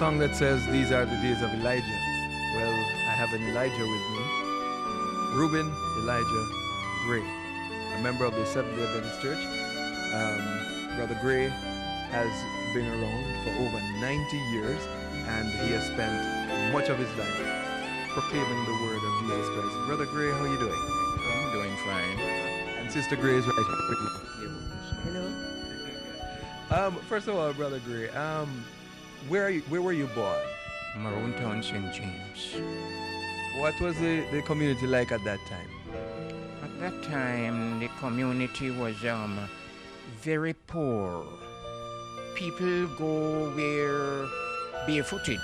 song that says, "These are the days of Elijah." Well, I have an Elijah with me, Reuben Elijah Grey, a member of the Seventh-day Adventist Church. Brother Grey has been around for over 90 years, and he has spent much of his life proclaiming the word of Jesus Christ. Brother Grey, how are you doing? I'm doing fine. And Sister Grey is right here with you. Hello. First of all, Brother Grey, where were you born? Maroon Town, St. James. What was the community like at that time? At that time, the community was very poor. People go where barefooted.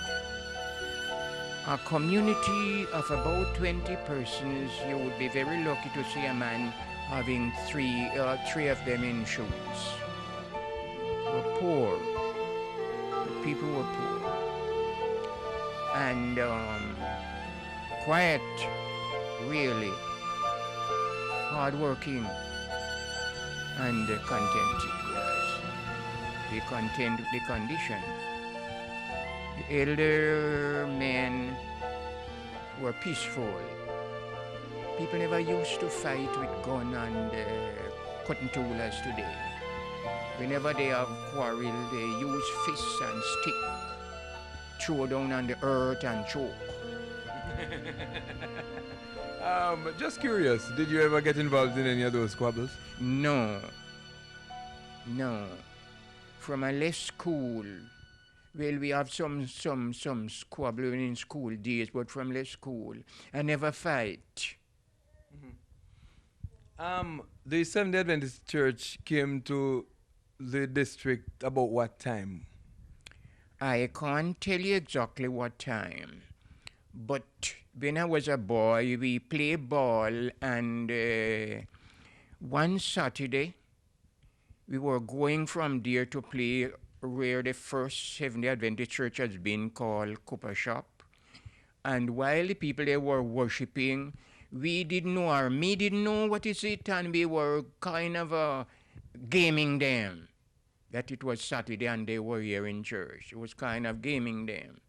A community of about 20 persons, you would be very lucky to see a man having three of them in shoes. Were poor. The people were poor. And quiet, really, hardworking, and contented, yes. They content with the condition. The elder men were peaceful. People never used to fight with gun and cutting tool as today. Whenever they have quarrel, they use fists and stick, throw down on the earth and choke. Just curious, did you ever get involved in any of those squabbles? No. From a less school, well, we have some squabbling in school days, but from less school, I never fight. The Seventh-day Adventist Church came to the district about what time? I can't tell you exactly what time, but when I was a boy, we played ball, and one Saturday, we were going from there to play where the first Seventh-day Adventist Church has been, called Cooper Shop. And while the people there were worshiping, we didn't know, or me didn't know what is it, and we were kind of gaming them that it was Saturday and they were here in church. It was kind of gaming them.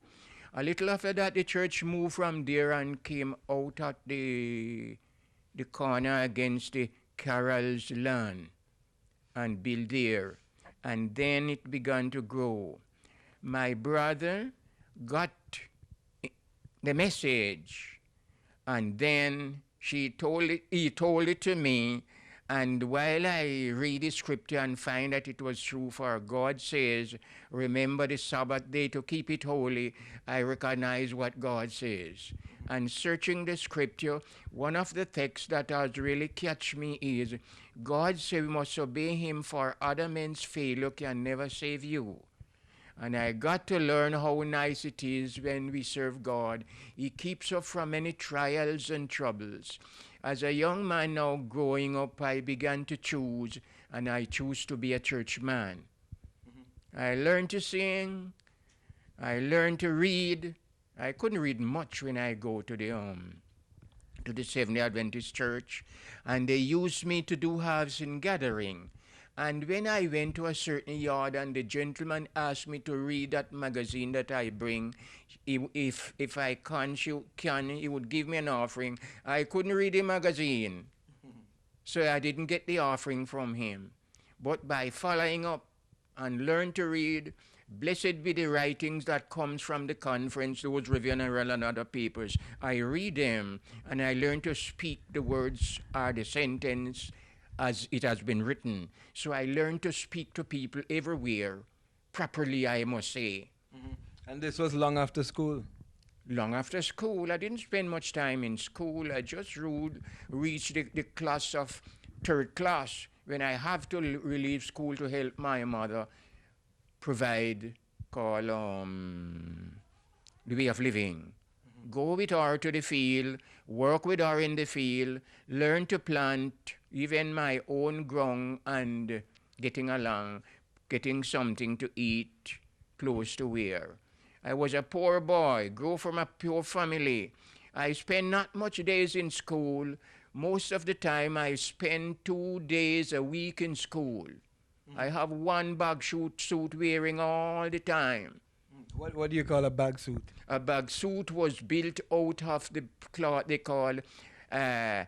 A little after that, the church moved from there and came out at the corner against the Carroll's land and built there. And then it began to grow. My brother got the message, and then he told it to me. And while I read the scripture and find that it was true, for God says, remember the Sabbath day to keep it holy, I recognize what God says. And searching the scripture, one of the texts that has really catch me is, God said we must obey him, for other men's failure can never save you. And I got to learn how nice it is when we serve God. He keeps us from many trials and troubles. As a young man now growing up, I began to choose, and I choose to be a church man. I learned to sing. I learned to read. I couldn't read much when I go to the Seventh-day Adventist Church, and they used me to do halves in gathering. And when I went to a certain yard and the gentleman asked me to read that magazine that I bring, if I can, he would give me an offering. I couldn't read the magazine, so I didn't get the offering from him. But by following up and learn to read, blessed be the writings that comes from the conference, those Review and Herald and other papers. I read them, and I learn to speak the words or the sentence as it has been written. So I learned to speak to people everywhere, properly, I must say. And this was long after school? Long after school. I didn't spend much time in school. I just reached the class of third class when I have to leave school to help my mother provide, the way of living. Go with her to the field, work with her in the field, learn to plant even my own ground, and getting along, getting something to eat, clothes to wear. I was a poor boy, grew from a poor family. I spent not much days in school. Most of the time I spend 2 days a week in school. I have one bag suit wearing all the time. What do you call a bag suit? A bag suit was built out of the cloth they call bag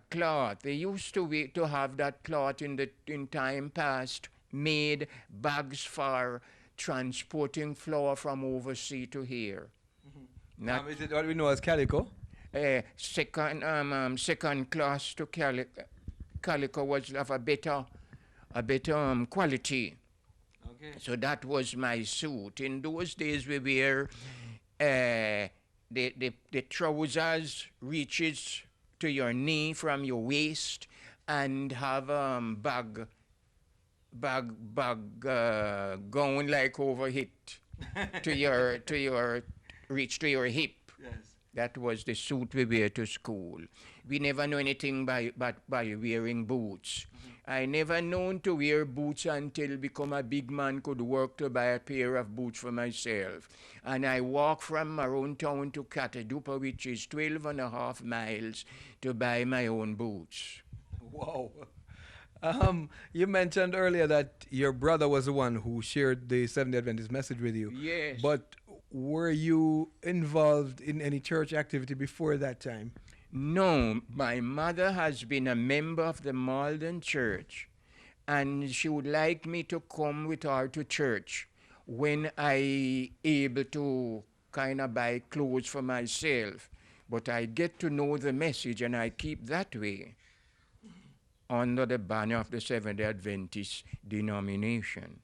cloth. They used to have that cloth in time past, made bags for transporting flour from overseas to here. Not Is it what we know as calico? second class to calico was of a better quality. Okay. So that was my suit. In those days, we wear the trousers reaches to your knee from your waist, and have going like over it to your reach to your hip. Yes. That was the suit we wear to school. We never know anything by wearing boots. I never known to wear boots until become a big man, could work to buy a pair of boots for myself. And I walk from my own town to Catadupa, which is 12.5 miles, to buy my own boots. Wow. You mentioned earlier that your brother was the one who shared the Seventh-day Adventist message with you. Yes. But were you involved in any church activity before that time? No, my mother has been a member of the Malden Church, and she would like me to come with her to church when I able to kind of buy clothes for myself. But I get to know the message, and I keep that way under the banner of the Seventh-day Adventist denomination.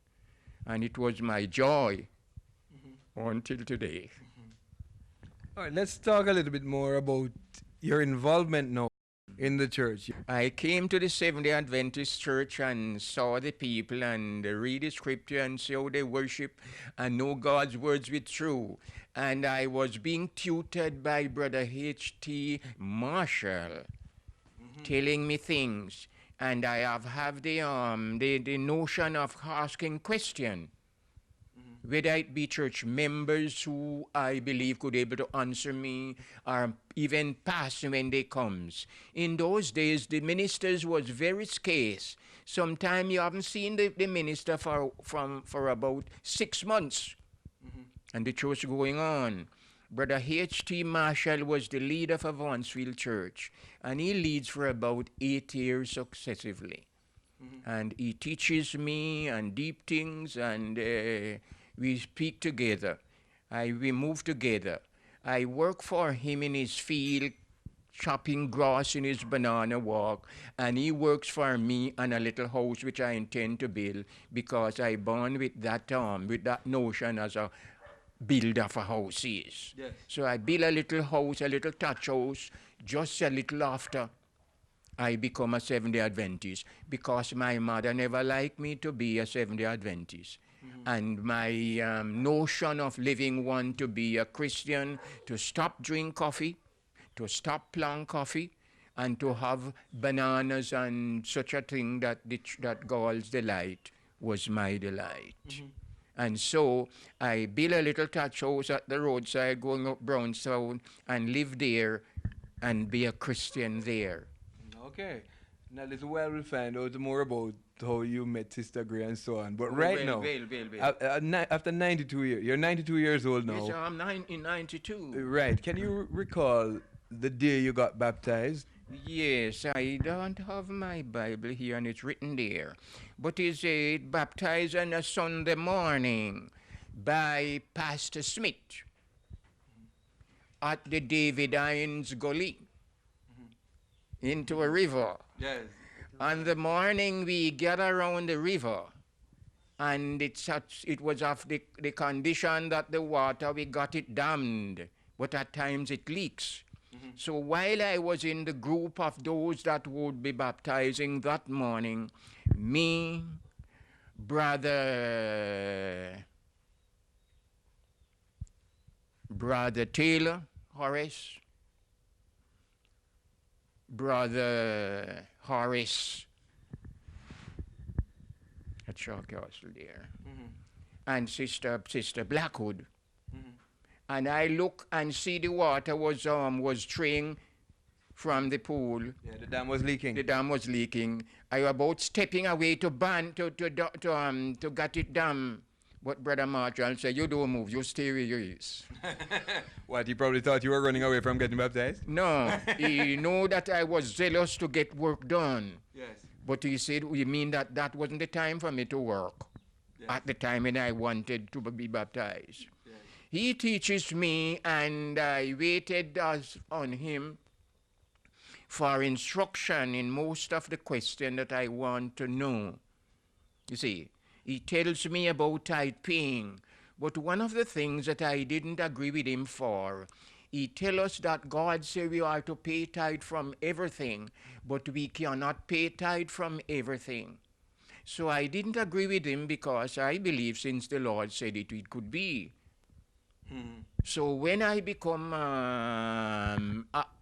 And it was my joy until today. All right, let's talk a little bit more about your involvement now in the church. I came to the Seventh-day Adventist Church and saw the people and read the scripture and see how they worship and know God's words with true. And I was being tutored by Brother H.T. Marshall, telling me things. And I have the notion of asking question. Whether it be church members who I believe could able to answer me, or even pastor when they comes. In those days, the ministers was very scarce. Sometimes you haven't seen the minister for about 6 months, and the church going on. Brother H.T. Marshall was the leader for Vaughansfield Church, and he leads for about 8 years successively. And he teaches me and deep things, and we speak together. We move together. I work for him in his field, chopping grass in his banana walk, and he works for me on a little house which I intend to build, because I born with that notion as a builder for houses. Yes. So I build a little house, a little thatch house, just a little after I become a Seventh-day Adventist, because my mother never liked me to be a Seventh-day Adventist. And my notion of living one to be a Christian, to stop drink coffee, to stop plant coffee, and to have bananas and such a thing that God's delight was my delight. And so I built a little thatch house at the roadside going up Brownstown and live there and be a Christian there. Okay. Now let's find out more about how you met Sister Grey and so on. But after 92 years, you're 92 years old now. Yes, I'm 92. Right. Can you recall the day you got baptized? Yes, I don't have my Bible here and it's written there. But it's baptized on a Sunday morning by Pastor Smith at the David Hines Gully into a river. Yes. On the morning we get around the river, and it was of the condition that the water, we got it dammed, but at times it leaks. So while I was in the group of those that would be baptizing that morning, me, Brother Taylor, Horace, Brother Horace at Shaw Castle there, and Sister Blackwood. And I look and see the water was straying from the pool. Yeah, the dam was leaking. The dam was leaking. I was about stepping away to get it done, But Brother Marshall said, you don't move, you stay where you is. What, he probably thought you were running away from getting baptized? No, he knew that I was zealous to get work done. Yes. But he said, you mean that that wasn't the time for me to work? Yes. At the time when I wanted to be baptized. Yes. He teaches me, and I waited on him for instruction in most of the questions that I want to know. You see, he tells me about tithe paying, but one of the things that I didn't agree with him for, he tells us that God said we are to pay tithe from everything, but we cannot pay tithe from everything. So I didn't agree with him because I believe since the Lord said it, it could be. So when I become a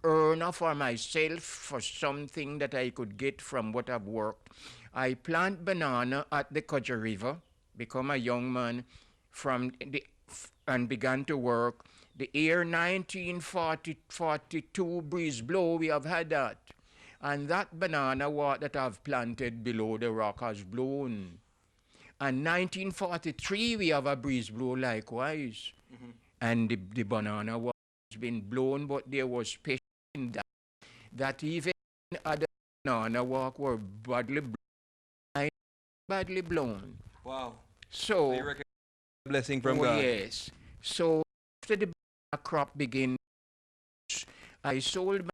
earner for myself for something that I could get from what I've worked, I plant banana at the Kudja River, become a young man and began to work. The year 1942 breeze blow, we have had that. And that banana that I've planted below the rock has blown. And 1943, we have a breeze blow likewise. Mm-hmm. And the banana has been blown, but there was special in that even other banana walk were badly blown. Wow. So you reckon a blessing from God? Yes. So after the crop began, I sold my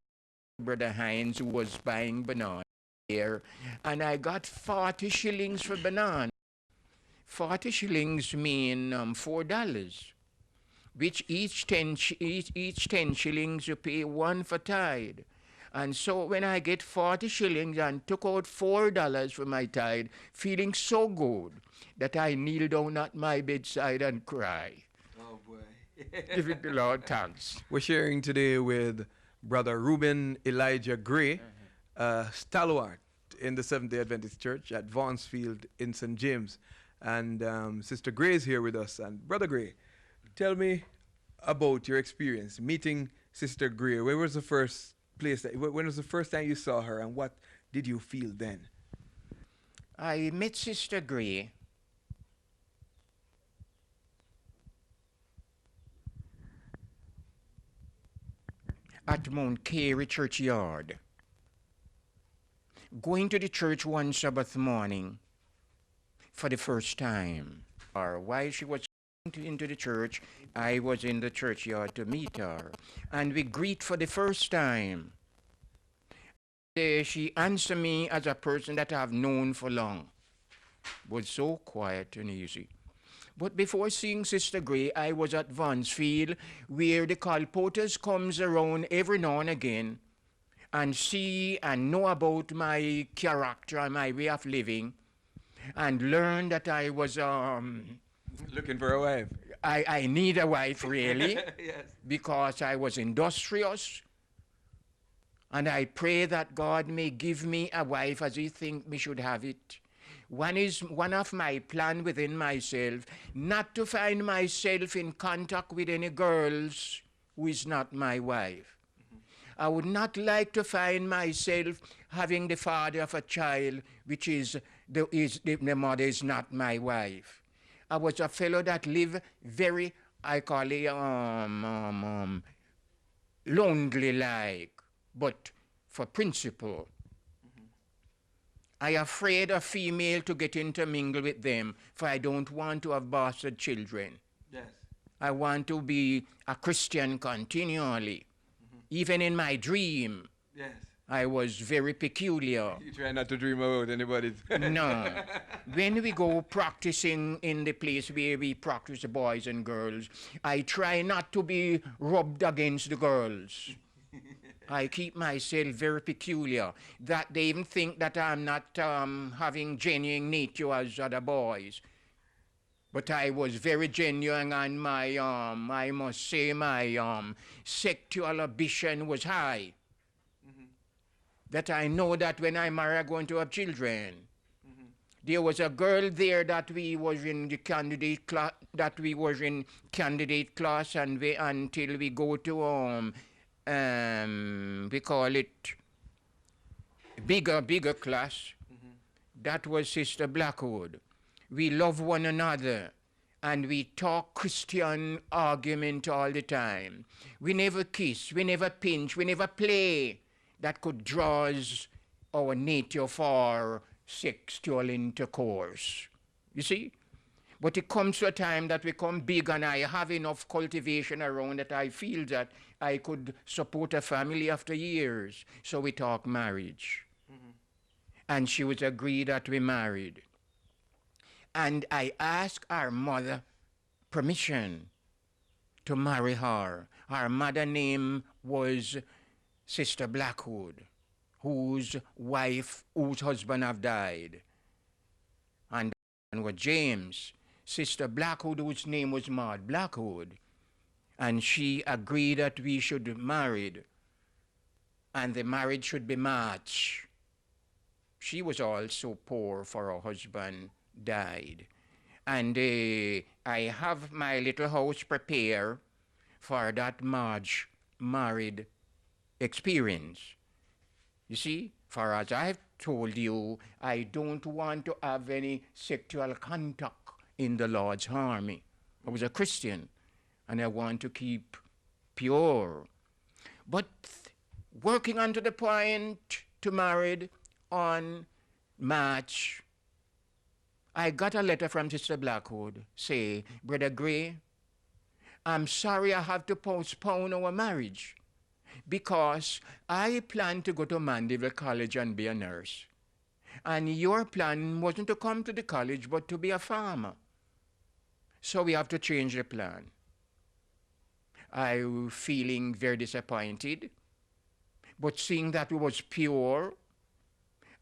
Brother Hines, who was buying banana here, and I got 40 shillings for banana. 40 shillings mean $4, which each 10 shillings you pay one for tithe. And so when I get 40 shillings and took out $4 for my tithe, feeling so good that I kneel down at my bedside and cry. Oh boy. Giving the Lord thanks. We're sharing today with Brother Reuben Elijah Grey, stalwart in the Seventh-day Adventist Church at Vaughansfield in St. James. And Sister Grey is here with us. And Brother Grey, tell me about your experience meeting Sister Grey. Where was the first place when was the first time you saw her, and what did you feel then? I met Sister Grey at Mount Carey churchyard. Going to the church one Sabbath morning for the first time. Or while she was into the church, I was in the churchyard to meet her, and we greet for the first time. She answered me as a person that I've known for long. Was so quiet and easy. But before seeing Sister Grey, I was at Vaughansfield, where the colporteurs comes around every now and again and see and know about my character and my way of living, and learn that I was looking for a wife. I need a wife, really. Yes. Because I was industrious, and I pray that God may give me a wife as He think me should have it. One of my plan within myself, not to find myself in contact with any girls who is not my wife. I would not like to find myself having the father of a child which the mother is not my wife. I was a fellow that lived very, I call it lonely like, but for principle. I afraid a female to get intermingled with them, for I don't want to have bastard children. Yes. I want to be a Christian continually. Even in my dream, yes, I was very peculiar. You try not to dream about anybody. No. When we go practicing in the place where we practice the boys and girls, I try not to be rubbed against the girls. I keep myself very peculiar, that they even think that I'm not having genuine nature as other boys. But I was very genuine, and my, I must say, my sexual ambition was high. That I know that when I marry, I'm going to have children. There was a girl there that we was in the candidate class, and until we go to we call it bigger class. That was Sister Blackwood. We love one another, and we talk Christian argument all the time. We never kiss, we never pinch, we never play. That could draw us our nature for sexual intercourse. You see? But it comes to a time that we become big and I have enough cultivation around that I feel that I could support a family after years. So we talk marriage. Mm-hmm. And she was agreed that we married. And I asked our mother permission to marry her. Her mother name was Sister Blackwood, whose husband have died. And was James. Sister Blackwood, whose name was Maud Blackwood. And she agreed that we should be married. And the marriage should be March. She was also poor, for her husband died. And I have my little house prepared for that March married experience. You see, for as I've told you, I don't want to have any sexual contact in the Lord's army. I was a Christian, and I want to keep pure. But working on to the point to married on March, I got a letter from Sister Blackwood say, Brother Grey, I'm sorry I have to postpone our marriage because I plan to go to Mandeville College and be a nurse. And your plan wasn't to come to the college, but to be a farmer. So we have to change the plan. I was feeling very disappointed, but seeing that we was pure,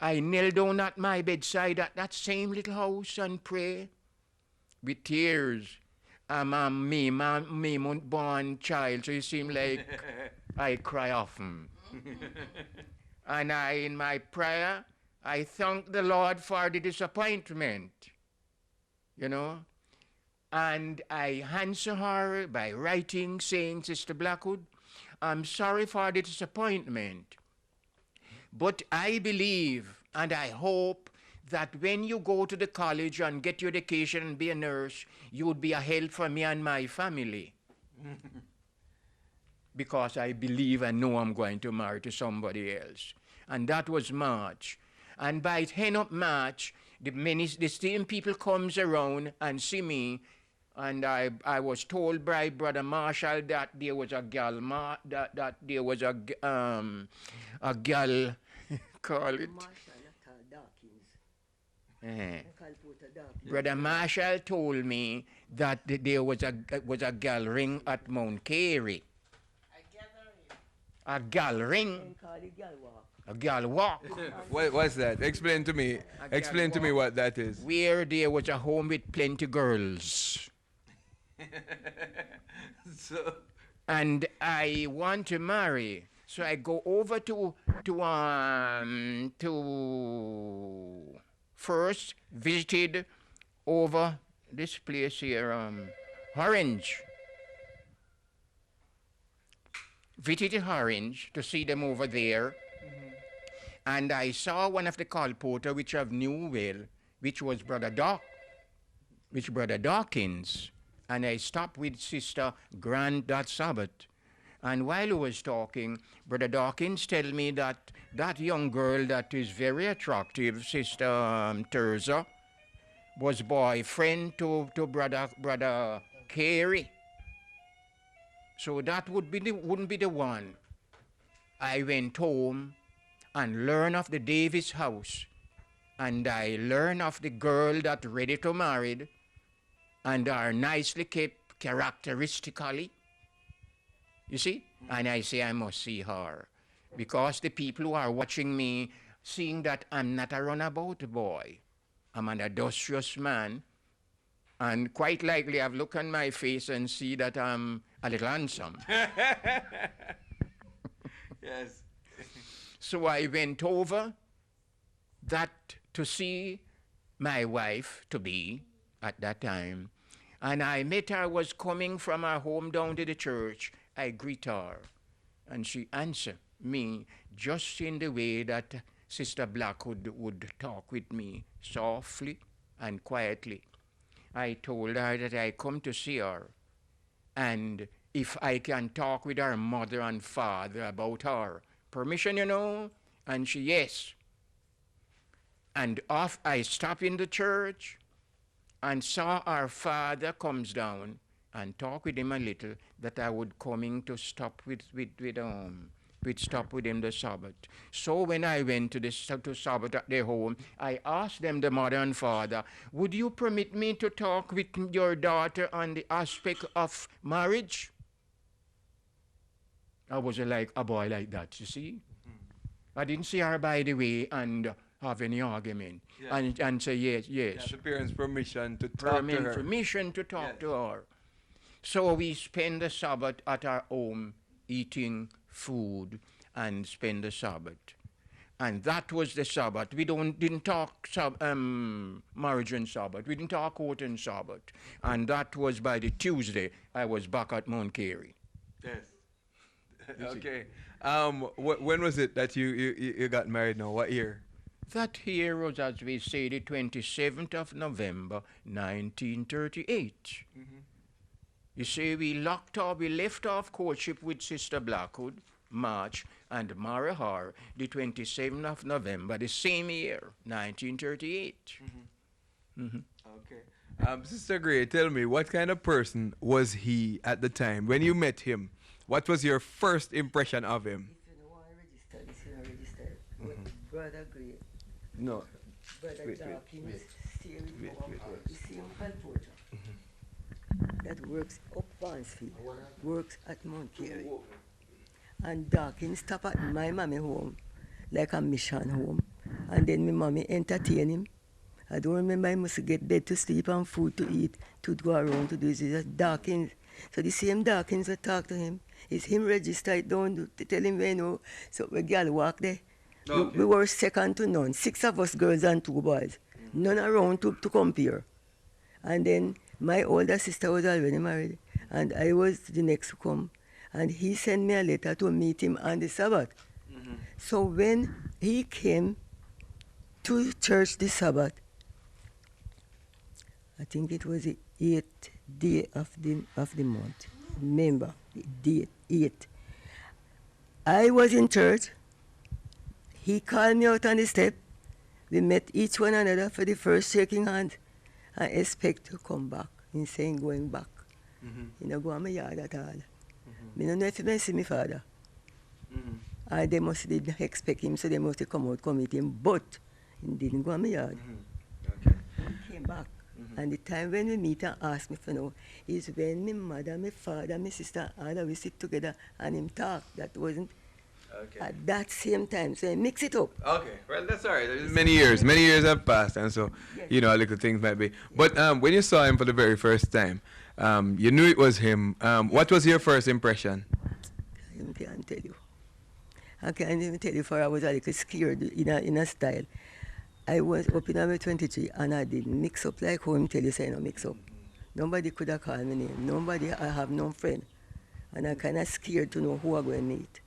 I knelt down at my bedside at that same little house and pray with tears. I'm me born child, so it seemed like I cry often. And in my prayer, I thank the Lord for the disappointment, you know. And I answer her by writing, saying, Sister Blackwood, I'm sorry for the disappointment, but I believe and I hope that when you go to the college and get your education and be a nurse, you would be a help for me and my family. Because I believe and know I'm going to marry to somebody else. And that was March. And by the end of March, the same people comes around and see me. And I was told by Brother Marshall that there was a girl, that there was a girl, call it. Brother Marshall told me that there was a gathering at Mount Carey. A gathering. A gal walk. What's that? Explain to me. Explain to me what that is. Where there was a home with plenty girls. And I want to marry. So I go over to first visited over this place here, Orange. Visited Orange to see them over there. Mm-hmm. And I saw one of the colporter, which I knew well, which was Brother Dawkins. And I stopped with Sister Grant that Sabbath. And while he was talking, Brother Dawkins told me that that young girl that is very attractive, Sister Terza, was boyfriend to Brother Carey. So that wouldn't be the one. I went home and learned of the Davis house. And I learned of the girl that ready to marry and are nicely kept characteristically. You see? And I say I must see her. Because the people who are watching me, seeing that I'm not a runabout boy. I'm an industrious man. And quite likely I've looked on my face and see that I'm a little handsome. Yes. So I went over that to see my wife to be at that time. And I met her, was coming from her home down to the church. I greet her. And she answered me just in the way that Sister Blackwood would talk with me, softly and quietly. I told her that I come to see her, and if I can talk with her mother and father about her. Permission, you know? And she, yes. And off I stop in the church and saw our father comes down and talk with him a little that I would coming to stop with stop with him the Sabbath. So when I went to Sabbath at their home, I asked them, the mother and father, would you permit me to talk with your daughter on the aspect of marriage? I was like a boy like that, you see. I didn't see her, by the way, and have any argument. Yeah. And say yes. Yeah, the parents' permission to talk to her. Permission to talk to her. So we spend the Sabbath at our home, eating food and spend the Sabbath. And that was the Sabbath. We didn't talk marriage and Sabbath. We didn't talk court and Sabbath. And that was by the Tuesday I was back at Mount Carey. Yes. Okay. When was it that you got married now? What year? That year was, as we say, the 27th of November, 1938. You see, we left off courtship with Sister Blackwood, March, and married her the 27th of November, the same year, 1938. Okay. Sister Gray, tell me, what kind of person was he at the time? When you met him, what was your first impression of him? If you don't want to register, this is not registered. Brother Gray. No. Brother Dawkins, you see him Pantoja. That works up Vaughansfield, works at Mount Carey. And Dawkins stop at my mommy home, like a mission home. And then my mommy entertain him. I don't remember, he must get bed to sleep and food to eat, to go around to do this. Just Dawkins. So the same Dawkins will talk to him. It's him register it down to tell him where, you know. So we girl walk there. Okay. We were second to none. 6 of us girls and 2 boys. None around to compare. And then my older sister was already married. And I was the next to come. And he sent me a letter to meet him on the Sabbath. So when he came to church this Sabbath, I think it was the 8th day of the month. Remember, the date, 8. I was in church. He called me out on the step. We met each one another for the first shaking hands. I expect to come back. He's saying going back. You know, go on my yard at all. I don't know if he may see my father. They must didn't expect him, so they must have come out, come meet him. But he didn't go on my yard. Okay. He came back. And the time when we meet and ask me for now is when my mother, my father, my sister, and we sit together and him talk. That wasn't at that same time. So I mix it up. Okay, well, that's all right. Many years have passed, and so, you know, little things might be. But when you saw him for the very first time, you knew it was him. What was your first impression? I can't tell you. I can't even tell you, for I was a little scared in a style. I was up in my 23 and I didn't mix up like how him tell you say no mix up. Nobody could have called my name. Nobody, I have no friend. And I'm kind of scared to know who I'm going to meet.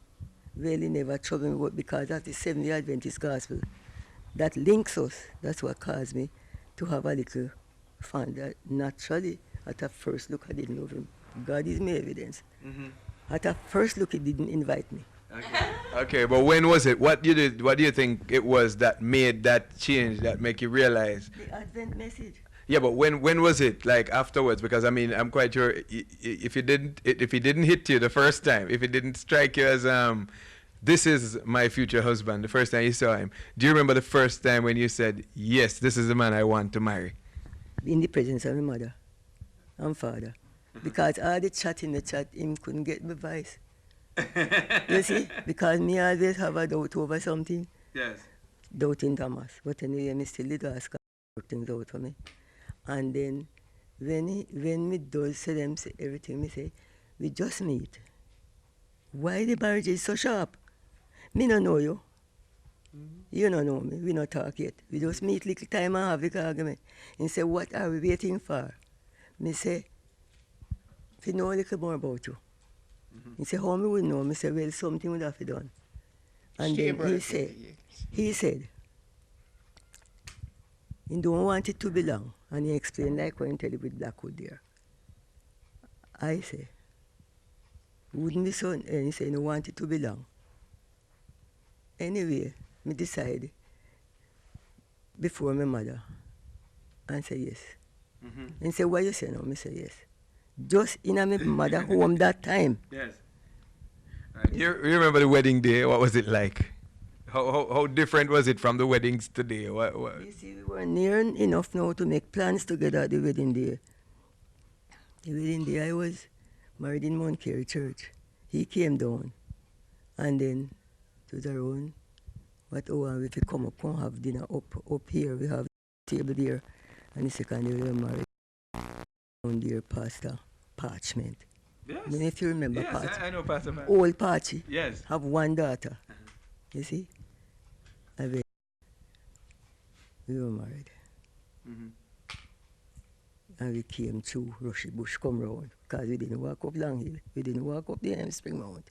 Really never trouble me because of the Seventh-day Adventist gospel. That links us. That's what caused me to have a little fun. That naturally, at a first look, I didn't love him. God is my evidence. At a first look, he didn't invite me. Okay, but when was it? What do you think it was that made that change, that make you realize? The Advent message. Yeah, but when was it? Like afterwards? Because I mean, I'm quite sure if it didn't hit you the first time, if it didn't strike you as this is my future husband, the first time you saw him, do you remember the first time when you said, yes, this is the man I want to marry? In the presence of my mother and father, because all the chat in the chat, him couldn't get my voice. You see, because me always have a doubt over something. Yes. Doubting Thomas. But anyway, me still did ask things out for me. And then when me does say them say everything, me say, we just meet. Why the marriage is so sharp? Me no know you. You don't know me. We not talk yet. We just meet little time and have the argument. And say, what are we waiting for? Me say, if you know a little more about you. He said, how me would know? I said, well, something would have to be done. And then he said, He don't want it to be long. And he explained like when he tell it with Blackwood there. I say, wouldn't be so, and he said, he don't want it to be long. Anyway, me decide before my mother and say yes. And say, what you say now? Me say yes. Just in my mother home that time. Yes. You remember the wedding day? What was it like? How different was it from the weddings today? What? You see, we were near enough now to make plans together at the wedding day. The wedding day, I was married in Mount Carey Church. He came down, and then it was around what hour if we come up and have dinner up here. We have table there, and the second day we were married down there, Pastor Parchment. Yes. I mean, if you remember Yes, Parchment. I know Pastor Man. Old Parchy. Yes. Have one daughter. You see? And then we were married. And we came through Rushy Bush, come round. Because we didn't walk up Long Hill. We didn't walk up the Spring Mount.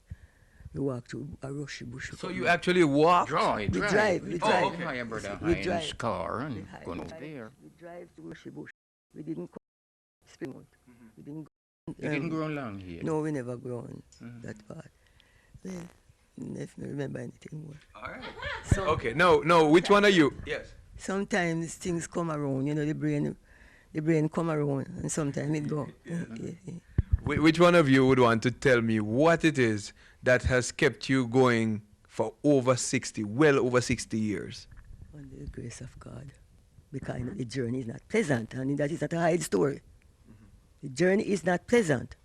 We walked through a Rushy Bush. So you actually walked? We drive. We drive. okay. My brother We Hines' drive. car and gone over drive. there. We drive to Rushy Bush. We didn't come Spring Mount. We didn't go. You didn't grow long here. No, we never grown that part. Well, if I remember anything more. All right. So Okay, no, which one are you? Yes. sometimes things come around, you know, the brain come around, and sometimes it go. Yeah. Which one of you would want to tell me what it is that has kept you going for over 60, well over 60 years? On the grace of God. Because the journey is not pleasant, and that is not a hide story. The journey is not pleasant.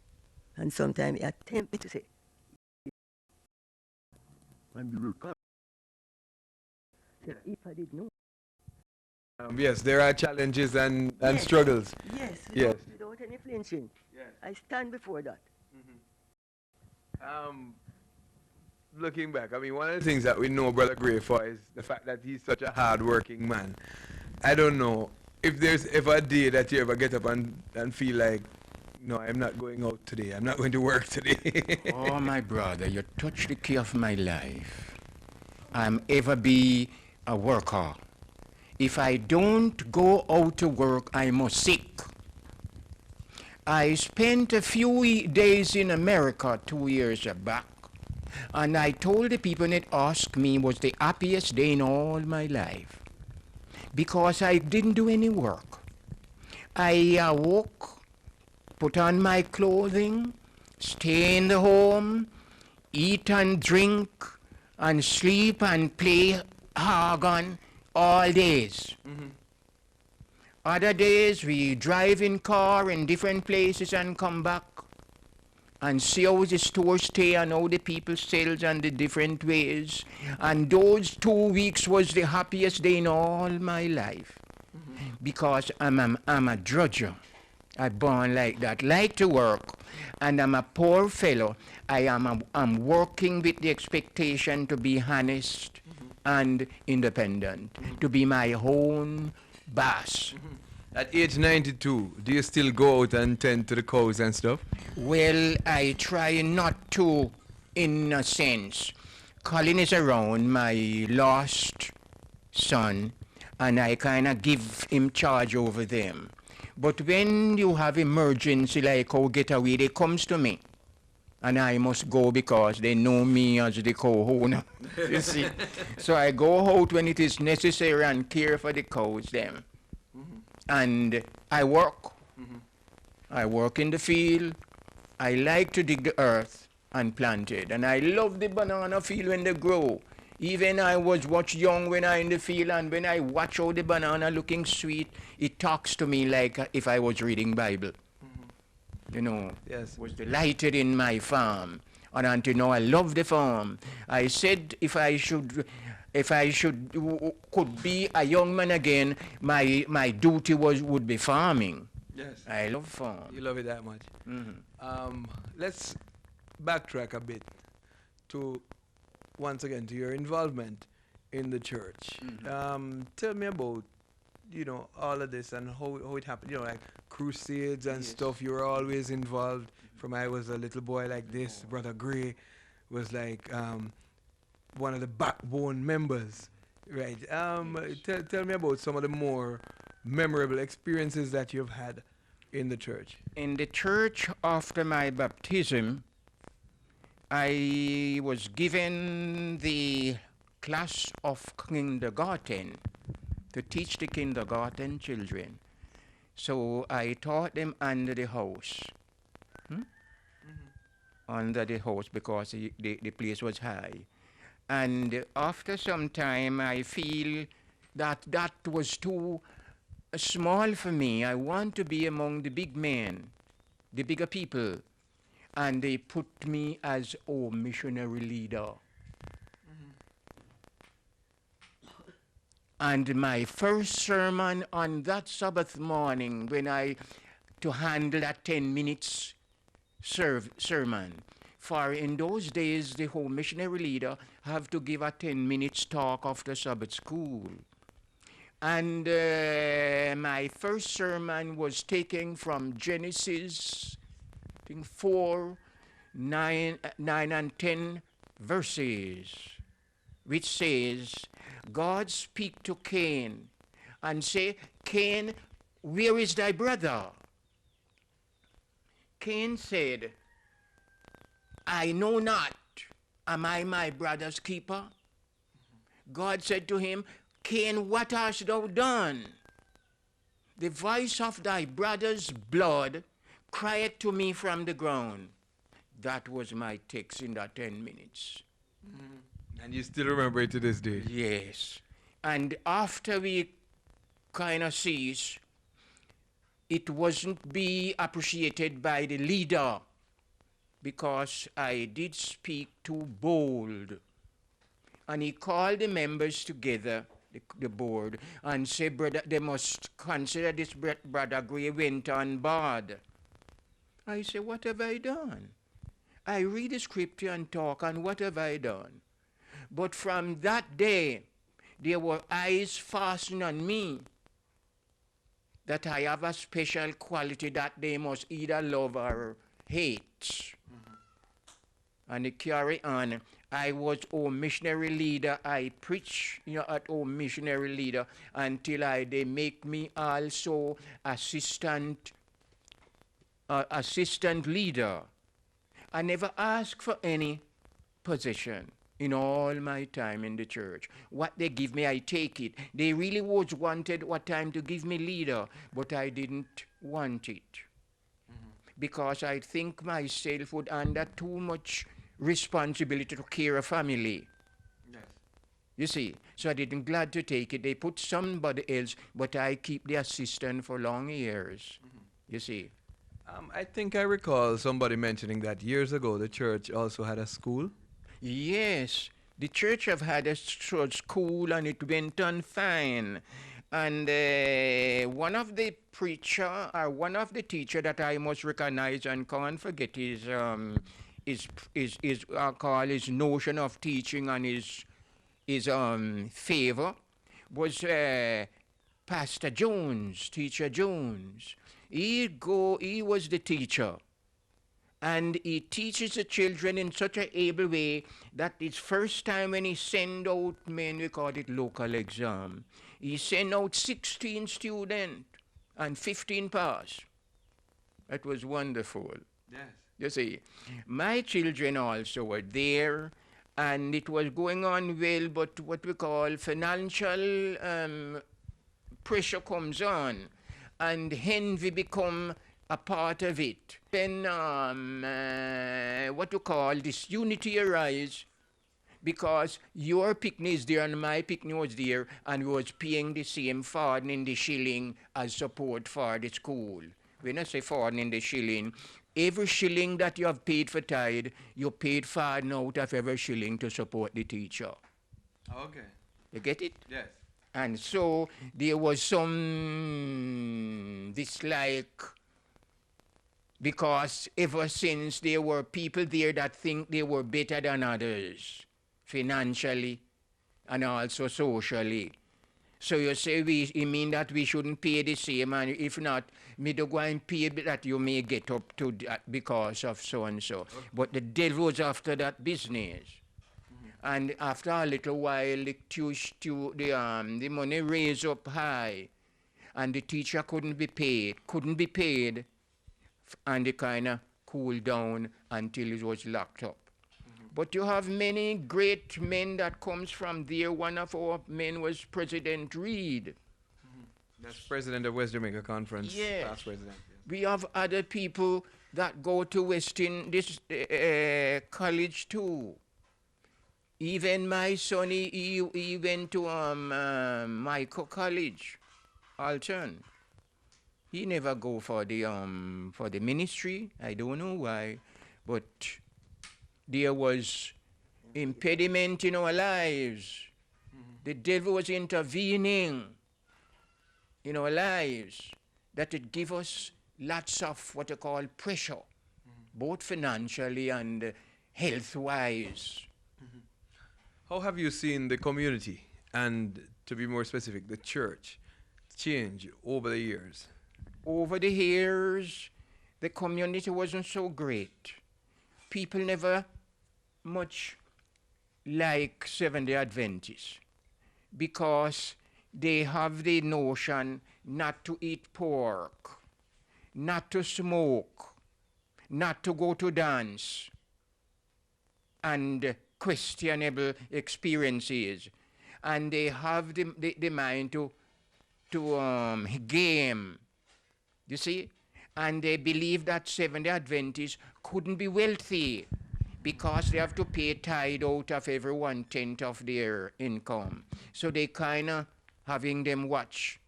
And sometimes it tempts me to say, and we will come. If I did know. Yes, there are challenges and struggles. Yes, Yes. without any flinching. Yes. I stand before that. Looking back, I mean, one of the things that we know Brother Grey for is the fact that he's such a hard-working man. I don't know if there's ever a day that you ever get up and feel like, no, I'm not going out today. I'm not going to work today. Oh, my brother, you touched the key of my life. I'm ever be a worker. If I don't go out to work, I'm sick. I spent a few days in America 2 years back, and I told the people that asked me was the happiest day in all my life, because I didn't do any work. I woke, put on my clothing, stay in the home, eat and drink, and sleep and play organ all days. Other days we drive in car in different places and come back and see how the store stay and how the people sells and the different ways. And those 2 weeks was the happiest day in all my life. Because I'm a drudger. I born like that, like to work, and I'm a poor fellow. I'm working with the expectation to be honest and independent, to be my own boss. At age 92, do you still go out and tend to the cows and stuff? Well, I try not to, in a sense. Colin is around, my lost son, and I kind of give him charge over them. But when you have emergency like how getaway, they comes to me. And I must go because they know me as the co-owner, you see. So I go out when it is necessary and care for the cows them. And I work. I work in the field. I like to dig the earth and plant it. And I love the banana field when they grow. Even I was young when I in the field, and when I watch all the banana looking sweet, it talks to me like if I was reading Bible. You know, Yes. was delighted in my farm. And until now, I love the farm. I said if I could be a young man again, my duty would be farming. Yes. I love farm. You love it that much. Let's backtrack a bit to, once again, to your involvement in the church. Tell me about, all of this and how it happened. Like crusades and stuff. You were always involved. From I was a little boy like this. Brother Grey was like one of the backbone members, right? Tell me about some of the more memorable experiences that you've had in the church? In the church, after my baptism, I was given the class of kindergarten to teach the kindergarten children. So I taught them under the house. Under the house, because the place was high. And after some time, I feel that that was too small for me. I want to be among the big men, the bigger people. And they put me as missionary leader. And my first sermon on that Sabbath morning, when I to handle that 10 minutes sermon. For in those days, the home missionary leader have to give a 10 minutes talk after Sabbath school. And my first sermon was taken from Genesis, I think 4, 9 and 10 verses, which says, God speak to Cain and say, Cain, where is thy brother? Cain said, I know not. Am I my brother's keeper? God said to him, Cain, what hast thou done? The voice of thy brother's blood cried to me from the ground. That was my text in that 10 minutes. And you still remember it to this day? Yes. And after we kind of ceased, it wasn't be appreciated by the leader because I did speak too bold. And he called the members together, the board, and said, brother, they must consider this brother Grey went on board. I said, what have I done? I read the scripture and talk, and what have I done? But from that day, there were eyes fastened on me, that I have a special quality that they must either love or hate. And it carry on. I was missionary leader. I preach, at missionary leader until they make me also assistant leader. I never asked for any position in all my time in the church. What they give me, I take it. They really was wanted what time to give me leader, but I didn't want it. Because I think myself would under too much responsibility to care a family. Yes. You see, so I didn't glad to take it. They put somebody else, but I keep the assistant for long years. You see. I think I recall somebody mentioning that years ago the church also had a school. Yes, the church have had a school and it went on fine. And one of the preacher or one of the teacher that I must recognize and can't forget is call his notion of teaching and his favor was Pastor Jones, Teacher Jones. He was the teacher. And he teaches the children in such an able way that it's first time when he send out men, we call it local exam. He sent out 16 students and 15 pass. That was wonderful. Yes. You see, my children also were there, and it was going on well, but what we call financial pressure comes on, and envy become a part of it. Then what you call disunity arise because your picnic is there and my picnic was there and we was paying the same farthing in the shilling as support for the school. When I say farthing in the shilling, every shilling that you have paid for tithe, you paid farthing out of every shilling to support the teacher. Okay. You get it? Yes. And so there was some dislike because ever since there were people there that think they were better than others, financially and also socially. So you say you mean that we shouldn't pay the same, and if not, me do go and pay that you may get up to that because of so and so. Okay. But the devil was after that business. And after a little while, the money raised up high. and the teacher couldn't be paid, and they kind of cooled down until it was locked up. But you have many great men that comes from there. One of our men was President Reed. That's president of West Jamaica Conference. Yes. Past president. Yes. We have other people that go to Western this college too. Even my son, he went to Michael College, Alton. He never go for the ministry. I don't know why, but there was impediment in our lives. The devil was intervening in our lives, that it give us lots of what I call pressure, both financially and health-wise. How have you seen the community, and to be more specific, the church, change over the years? Over the years, the community wasn't so great. People never much like Seventh-day Adventists because they have the notion not to eat pork, not to smoke, not to go to dance, and questionable experiences. And they have the mind to game, you see? And they believe that Seventh-day Adventists couldn't be wealthy because they have to pay tithe out of every 1/10 of their income. So they kind of having them watch.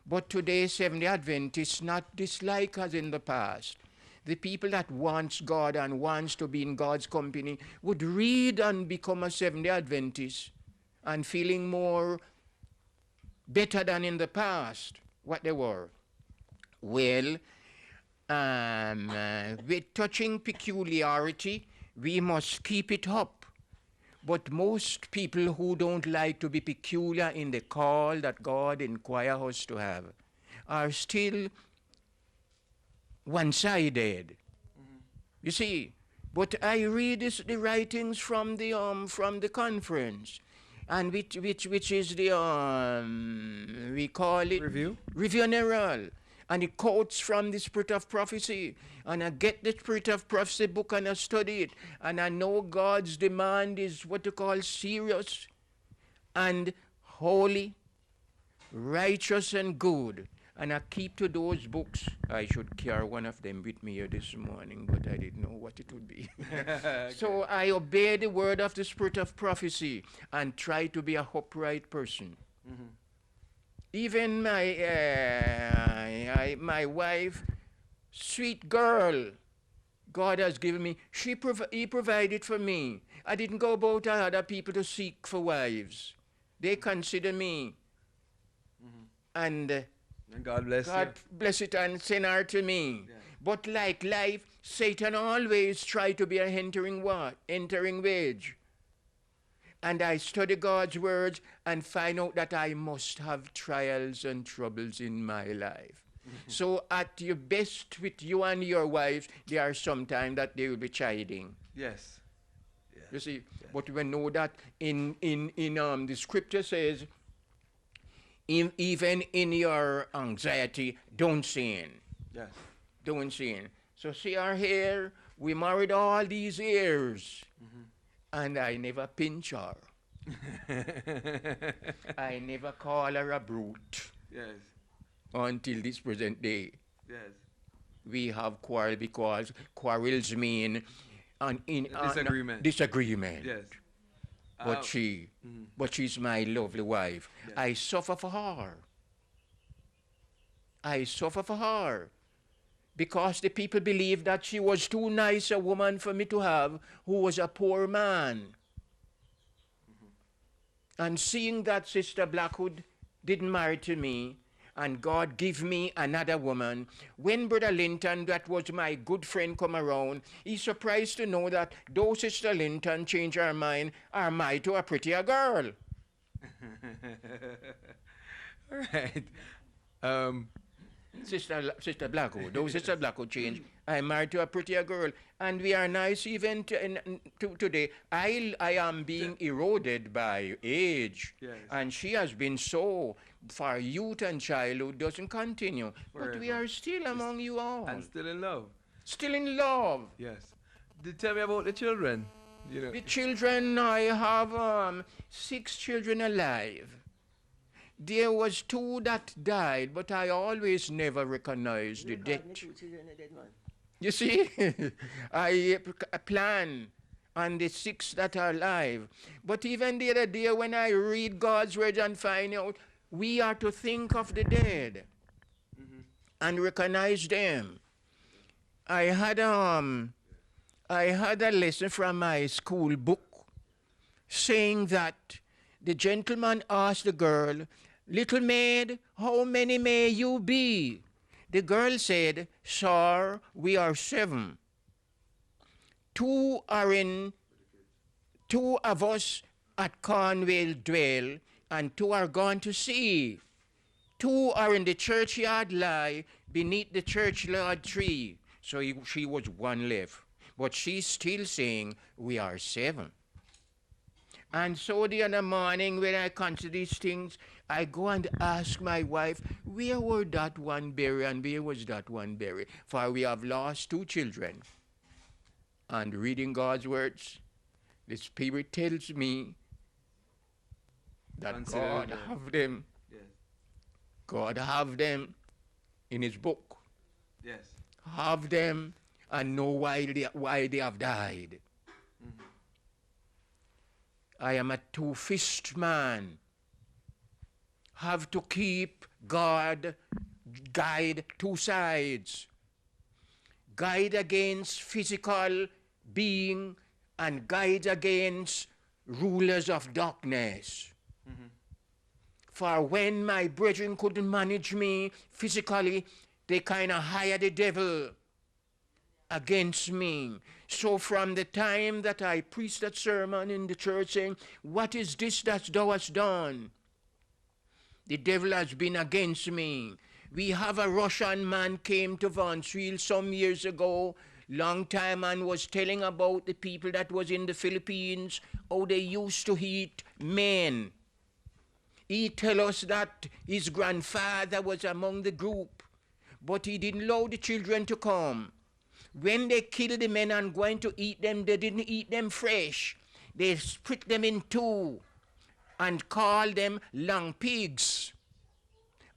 But today, Seventh-day Adventists not dislike as in the past. The people that wants God and wants to be in God's company would read and become a Seventh-day Adventist and feeling more better than in the past, what they were. Well, with touching peculiarity, we must keep it up. But most people who don't like to be peculiar in the call that God inquires us to have are still one-sided. You see, but I read the writings from the conference, and which is the we call it Review General, and it quotes from the Spirit of Prophecy, and I get the Spirit of Prophecy book and I study it, and I know God's demand is what you call serious and holy, righteous and good. And I keep to those books. I should carry one of them with me here this morning, but I didn't know what it would be. Okay. So I obey the word of the Spirit of Prophecy and try to be a upright person. Even my wife, sweet girl, God has given me, he provided for me. I didn't go about other people to seek for wives. They consider me. And God bless you. God bless it and send her to me. Yeah. But like life, Satan always try to be a entering wage. And I study God's words and find out that I must have trials and troubles in my life. So at your best with you and your wife, there are sometimes that they will be chiding. Yes. Yeah. You see, but we know that in the scripture says, even in your anxiety, don't sin. Yes. Don't sin. So see her here, we married all these years, and I never pinch her. I never call her a brute. Yes. Until this present day. Yes. We have quarrel because quarrels mean disagreement. Disagreement. Yes. But she's my lovely wife. Yes. I suffer for her. I suffer for her. Because the people believe that she was too nice a woman for me to have, who was a poor man. And seeing that Sister Blackwood didn't marry to me, and God give me another woman, when Brother Linton, that was my good friend, come around, he's surprised to know that though Sister Linton changed her mind, are married to a prettier girl. All right. Sister Blackwood, though Sister Blackwood changed, I'm married to a prettier girl, and we are nice even today. I am being eroded by age, yes. And she has been so for youth and childhood doesn't continue. But we are still among you all. And still in love. Still in love. Yes. Tell me about the children. You know. The children, I have 6 children alive. There was 2 that died, but I always never recognized the death. You see, I plan on the 6 that are alive. But even the other day when I read God's word and find out, we are to think of the dead and recognize them. I had a lesson from my school book saying that the gentleman asked the girl, "Little maid, how many may you be?" The girl said, "Sir, we are 7. 2 of us at Cornwall dwell, and 2 are gone to sea. 2 are in the churchyard lie beneath the churchyard tree." So she was 1 left. But she's still saying, "We are 7. And so the other morning when I consider these things, I go and ask my wife, where were that one buried and where was that one buried? For we have lost 2 children. And reading God's words, the Spirit tells me that Consider God them. have them. Yes. God have them in his book. Yes. Have them and know why they have died. I am a 2-fist man. Have to keep God guide 2 sides. Guide against physical being and guide against rulers of darkness. For when my brethren couldn't manage me physically, they kind of hired the devil against me. So from the time that I preached that sermon in the church saying, "What is this that thou hast done?" The devil has been against me. We have a Russian man came to Vaughansfield some years ago, long time, and was telling about the people that was in the Philippines, how they used to eat men. He tell us that his grandfather was among the group, but he didn't allow the children to come. When they killed the men and going to eat them, they didn't eat them fresh. They split them in 2 and called them long pigs.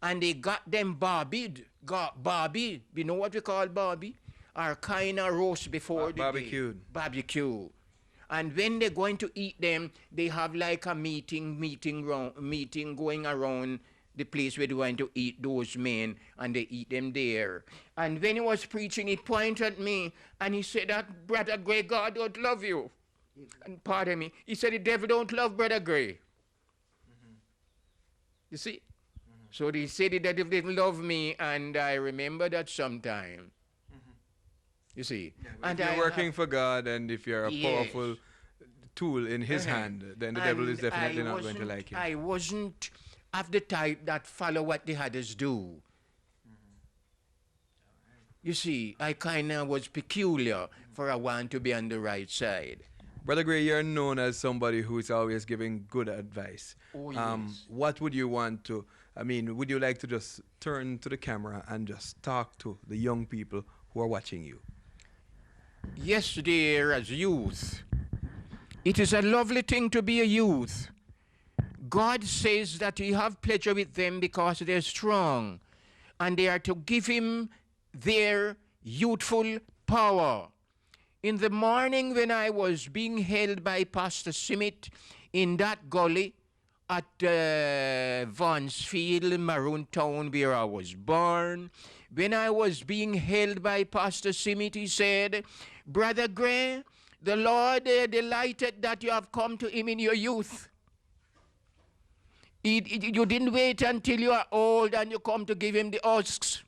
And they got them barbied. Barbie, you know what we call barbie? Or kind of roast before the barbecued. Day. Barbecue. And when they're going to eat them, they have like a meeting going around the place where they're going to eat those men, and they eat them there. And when he was preaching, he pointed at me, and he said that Brother Grey, God don't love you. And pardon me, he said the devil don't love Brother Grey. You see? So they said the devil didn't love me, and I remember that sometime. You see? Yeah, and if you're working for God, and if you're a powerful tool in his hand, then the devil is definitely not going to like you. I wasn't of the type that follow what the others do. You see, I kind of was peculiar for a one to be on the right side. Brother Grey, you're known as somebody who is always giving good advice. Oh, yes. What would you want to, would you like to just turn to the camera and just talk to the young people who are watching you? Yes, dear, as youth, it is a lovely thing to be a youth. God says that he have pleasure with them because they're strong, and they are to give him their youthful power. In the morning when I was being held by Pastor Simit in that gully at Vaughansfield, Maroon Town, where I was born, when I was being held by Pastor Simit, he said, "Brother Grey, the Lord delighted that you have come to him in your youth. You didn't wait until you are old and you come to give him the husks."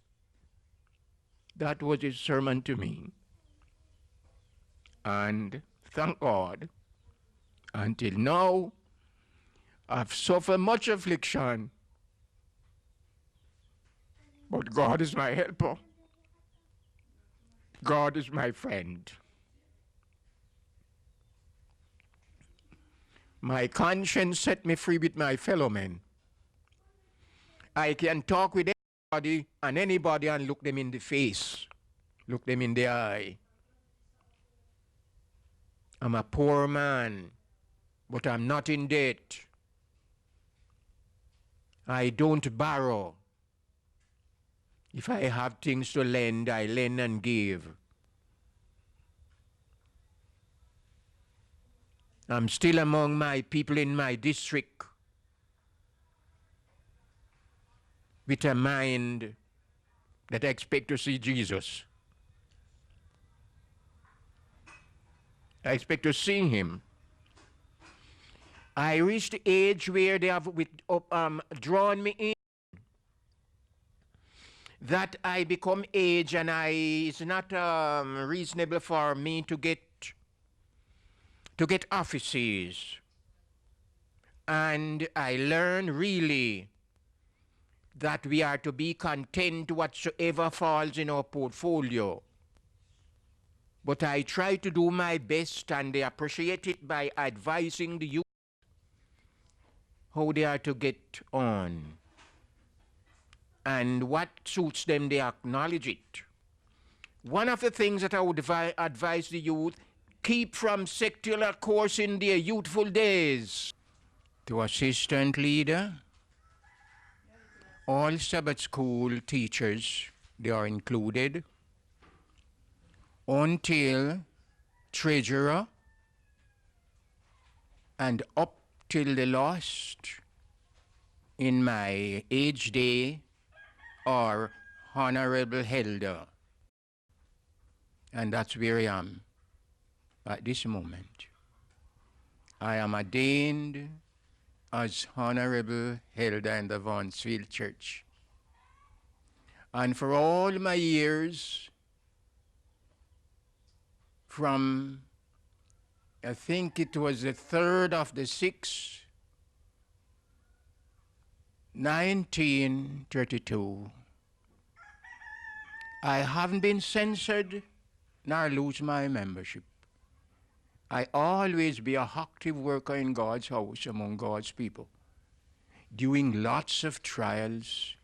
That was his sermon to me. And thank God, until now, I've suffered much affliction. But God is my helper. God is my friend. My conscience set me free with my fellow men. I can talk with anybody and look them in the face, look them in the eye. I'm a poor man, but I'm not in debt. I don't borrow. If I have things to lend, I lend and give. I'm still among my people in my district with a mind that I expect to see Jesus. I expect to see him. I reached the age where they have drawn me in, that I become age, and it's not reasonable for me to get offices. And I learn really that we are to be content whatsoever falls in our portfolio. But I try to do my best, and they appreciate it, by advising the youth how they are to get on. And what suits them, they acknowledge it. One of the things that I would advise the youth, keep from secular course in their youthful days. To assistant leader, all Sabbath school teachers, they are included, until treasurer, and up till the last in my age day, or honorable elder. And that's where I am at this moment. I am ordained as honorable elder in the Vaughansfield Church. And for all my years, from I think it was the 3rd of the 6th, 1932, I haven't been censored nor lose my membership. I always be a active worker in God's house among God's people, doing lots of trials,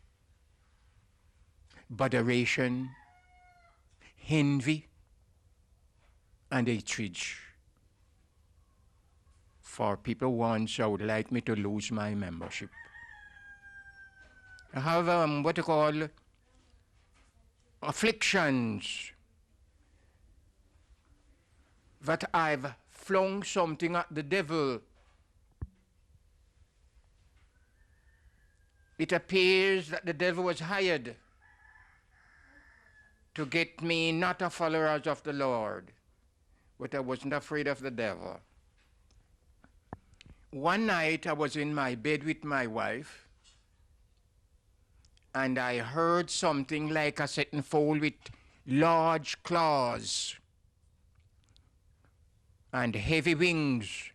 botheration, envy, and hatred. For people once I would like me to lose my membership. I have what you call afflictions, that I've flung something at the devil. It appears that the devil was hired to get me not a follower of the Lord, but I wasn't afraid of the devil. One night I was in my bed with my wife, and I heard something like a certain fowl with large claws and heavy wings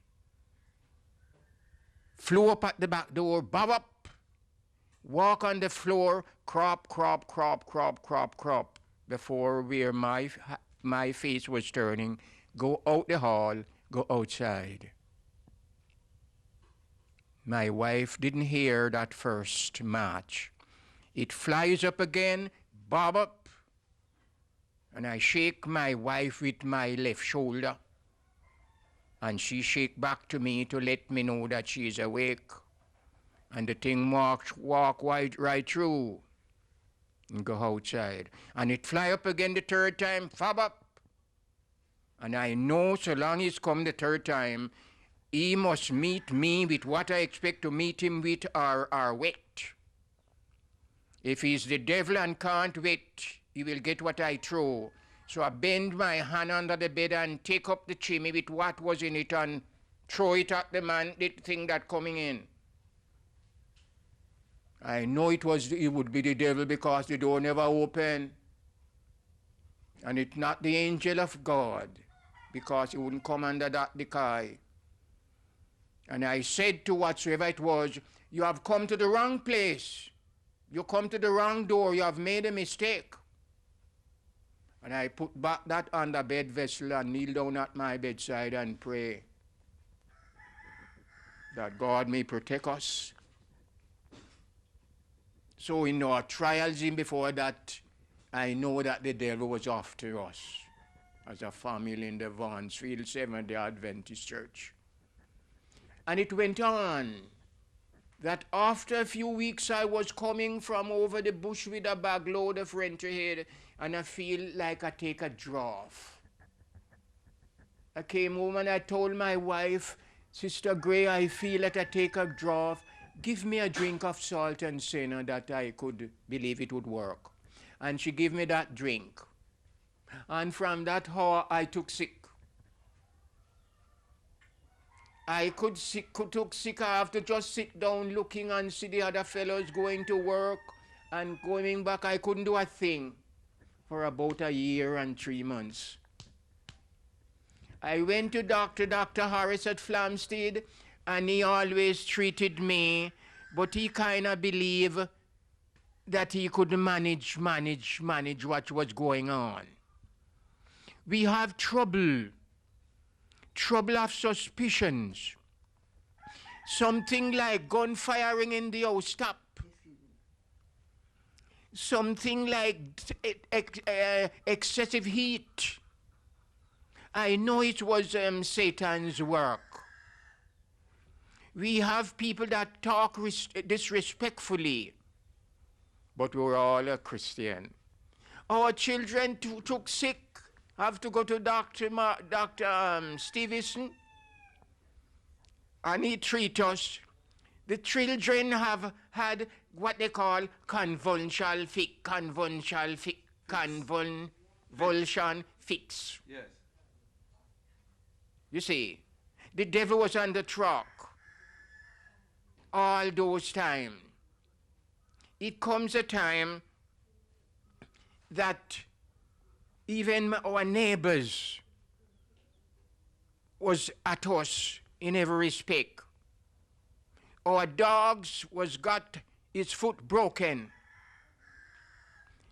flew up at the back door, bob up, walk on the floor, crop, crop, crop, crop, crop, crop, before where my face was turning, go out the hall, go outside. My wife didn't hear that first match. It flies up again, bob up, and I shake my wife with my left shoulder, and she shake back to me to let me know that she is awake. And the thing walk right through and go outside. And it fly up again the 3rd time, fob up. And I know so long he's come the 3rd time, he must meet me with what I expect to meet him with, or wet. If he's the devil and can't wait, he will get what I throw. So I bend my hand under the bed and take up the chimney with what was in it and throw it at the man, the thing that coming in. I know it would be the devil, because the door never opened. And it's not the angel of God, because he wouldn't come under that decoy. And I said to whatsoever it was, you have come to the wrong place. You come to the wrong door. You have made a mistake. And I put back that under bed vessel and kneel down at my bedside and pray that God may protect us So in our trials in before that, I know that the devil was after us as a family in the Vaughansfield Seventh-day Adventist Church. And it went on that after a few weeks I was coming from over the bush with a bag load of renter head, and I feel like I take a draught. I came home and I told my wife, Sister Grey, I feel that I take a draught. Give me a drink of salt and cinnamon that I could believe it would work. And she gave me that drink. And from that hour I took sick. I took sick. I have to just sit down looking and see the other fellows going to work and going back. I couldn't do a thing for about a year and 3 months. I went to Dr. Harris at Flamstead, and he always treated me, but he kind of believed that he could manage what was going on. We have trouble of suspicions. Something like gun firing in the house, stop. Something like excessive heat. I know it was Satan's work. We have people that talk disrespectfully, but we're all a Christian. Our children took sick, have to go to Dr. Stevenson, and he treat us. The children have had what they call convulsion fix. Yes. You see, the devil was on the track all those times. It comes a time that even our neighbors was at us in every respect. Our dogs was got his foot broken.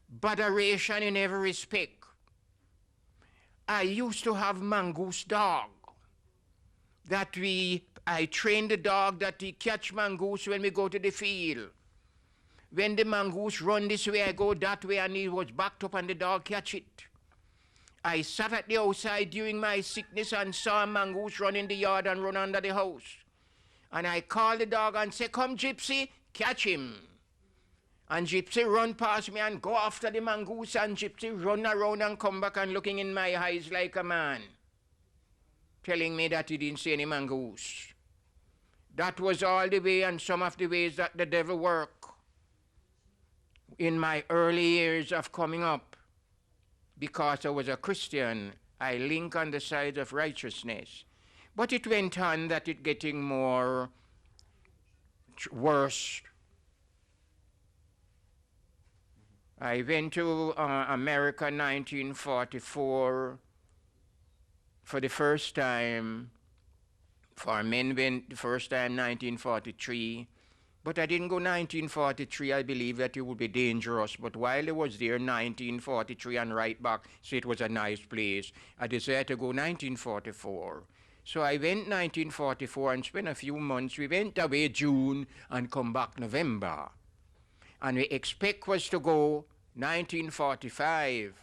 Botheration in every respect. I used to have mongoose dog that I trained the dog that he catch mongoose when we go to the field. When the mongoose run this way, I go that way, and he was backed up and the dog catch it. I sat at the outside during my sickness and saw a mongoose run in the yard and run under the house. And I called the dog and said, come Gypsy, catch him. And Gypsy run past me and go after the mongoose, and Gypsy run around and come back and looking in my eyes like a man, telling me that he didn't see any mongoose. That was all the way and some of the ways that the devil worked in my early years of coming up. Because I was a Christian, I link on the side of righteousness. But it went on that it getting more worse. I went to America 1944 for the first time. For men went the first time 1943. But I didn't go 1943. I believe that it would be dangerous. But while I was there 1943 and right back, so it was a nice place, I decided to go 1944. So I went 1944 and spent a few months. We went away June and come back November. And we expect was to go 1945,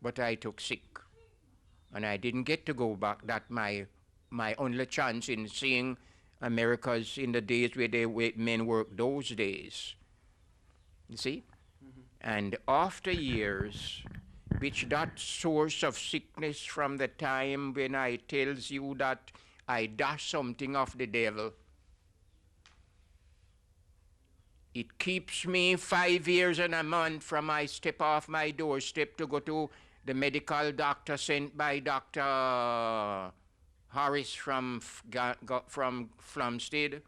but I took sick. And I didn't get to go back. That my only chance in seeing Americas in the days where men worked those days. You see? Mm-hmm. And after years, which that source of sickness from the time when I tells you that I dash something of the devil, it keeps me 5 years and a month from I step off my doorstep to go to the medical doctor sent by Dr. Harris from Flamstead,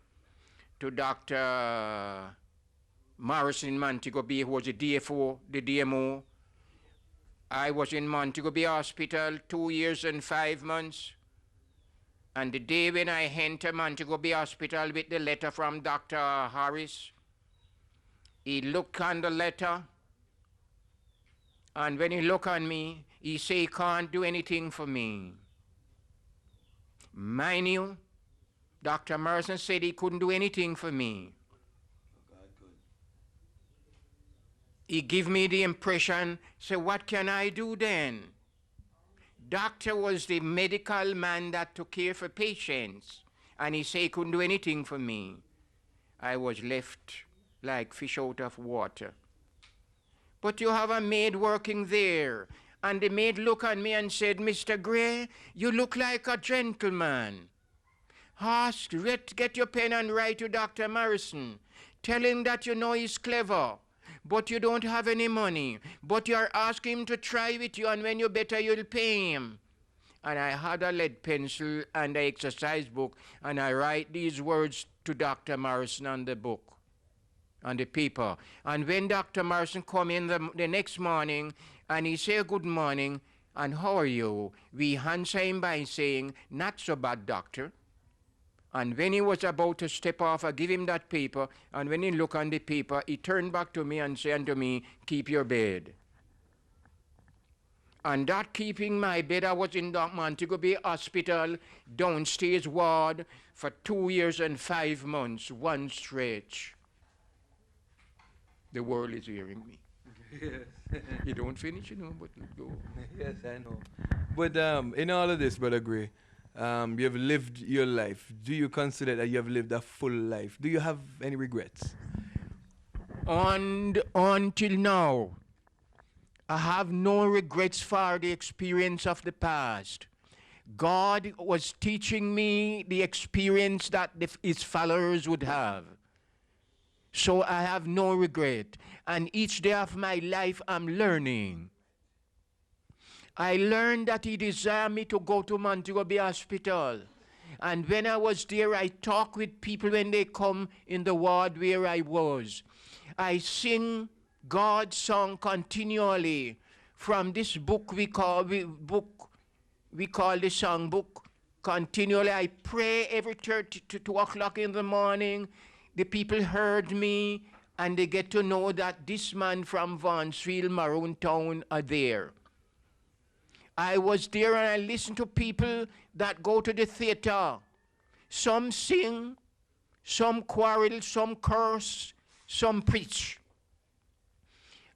to Dr. Morrison in Montego Bay, who was the DMO. I was in Montego Bay Hospital 2 years and 5 months. And the day when I entered Montego Bay Hospital with the letter from Dr. Harris, he looked on the letter, and when he looked on me, he said he can't do anything for me. Mind you, Dr. Morrison said he couldn't do anything for me. God could. he gave me the impression, so what can I do then? Doctor was the medical man that took care for patients, and he said he couldn't do anything for me. I was left like fish out of water. But you have a maid working there, and the maid looked at me and said, Mr. Grey, you look like a gentleman. Ask, get your pen and write to Dr. Morrison. Tell him that you know he's clever, but you don't have any money. But you're asking him to try with you, and when you're better, you'll pay him. And I had a lead pencil and an exercise book, and I write these words to Dr. Morrison on the book, on the paper. And when Dr. Morrison come in the next morning, and he say, good morning, and how are you? We answer him by saying, not so bad, doctor. And when he was about to step off, I give him that paper, and when he looked on the paper, he turned back to me and said unto me, keep your bed. And that keeping my bed, I was in Montego Bay Hospital, downstairs ward, for 2 years and 5 months, one stretch. The world is hearing me. Yes. You don't finish, but go. Yes, I know. But in all of this, Brother Grey, you have lived your life. Do you consider that you have lived a full life? Do you have any regrets? Until now, I have no regrets for the experience of the past. God was teaching me the experience that his followers would have. So I have no regret. And each day of my life, I'm learning. I learned that he desired me to go to Montego Bay Hospital. And when I was there, I talk with people when they come in the ward where I was. I sing God's song continually from this book we call the songbook. Continually, I pray every 2 o'clock in the morning. The people heard me, and they get to know that this man from Vaughansfield, Maroon Town, are there. I was there and I listened to people that go to the theater. Some sing, some quarrel, some curse, some preach.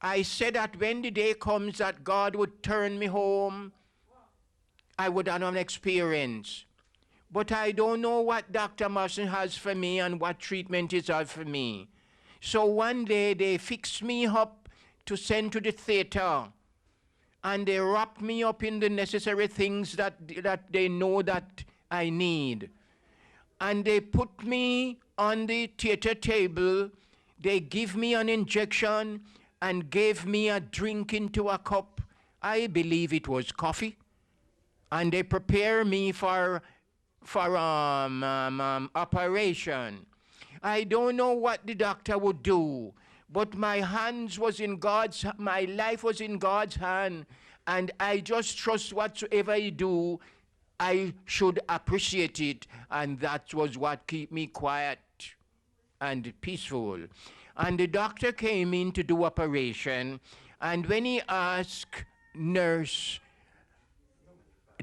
I said that when the day comes that God would turn me home, I would have an experience. But I don't know what Dr. Morrison has for me and what treatment is out for me. So one day they fixed me up to send to the theater. And they wrapped me up in the necessary things that they know that I need. And they put me on the theater table. They give me an injection and gave me a drink into a cup. I believe it was coffee. And they prepare me for operation. I don't know what the doctor would do. But my life was in God's hand, and I just trust whatsoever he do, I should appreciate it, and that was what kept me quiet and peaceful. And the doctor came in to do operation, and when he asked Nurse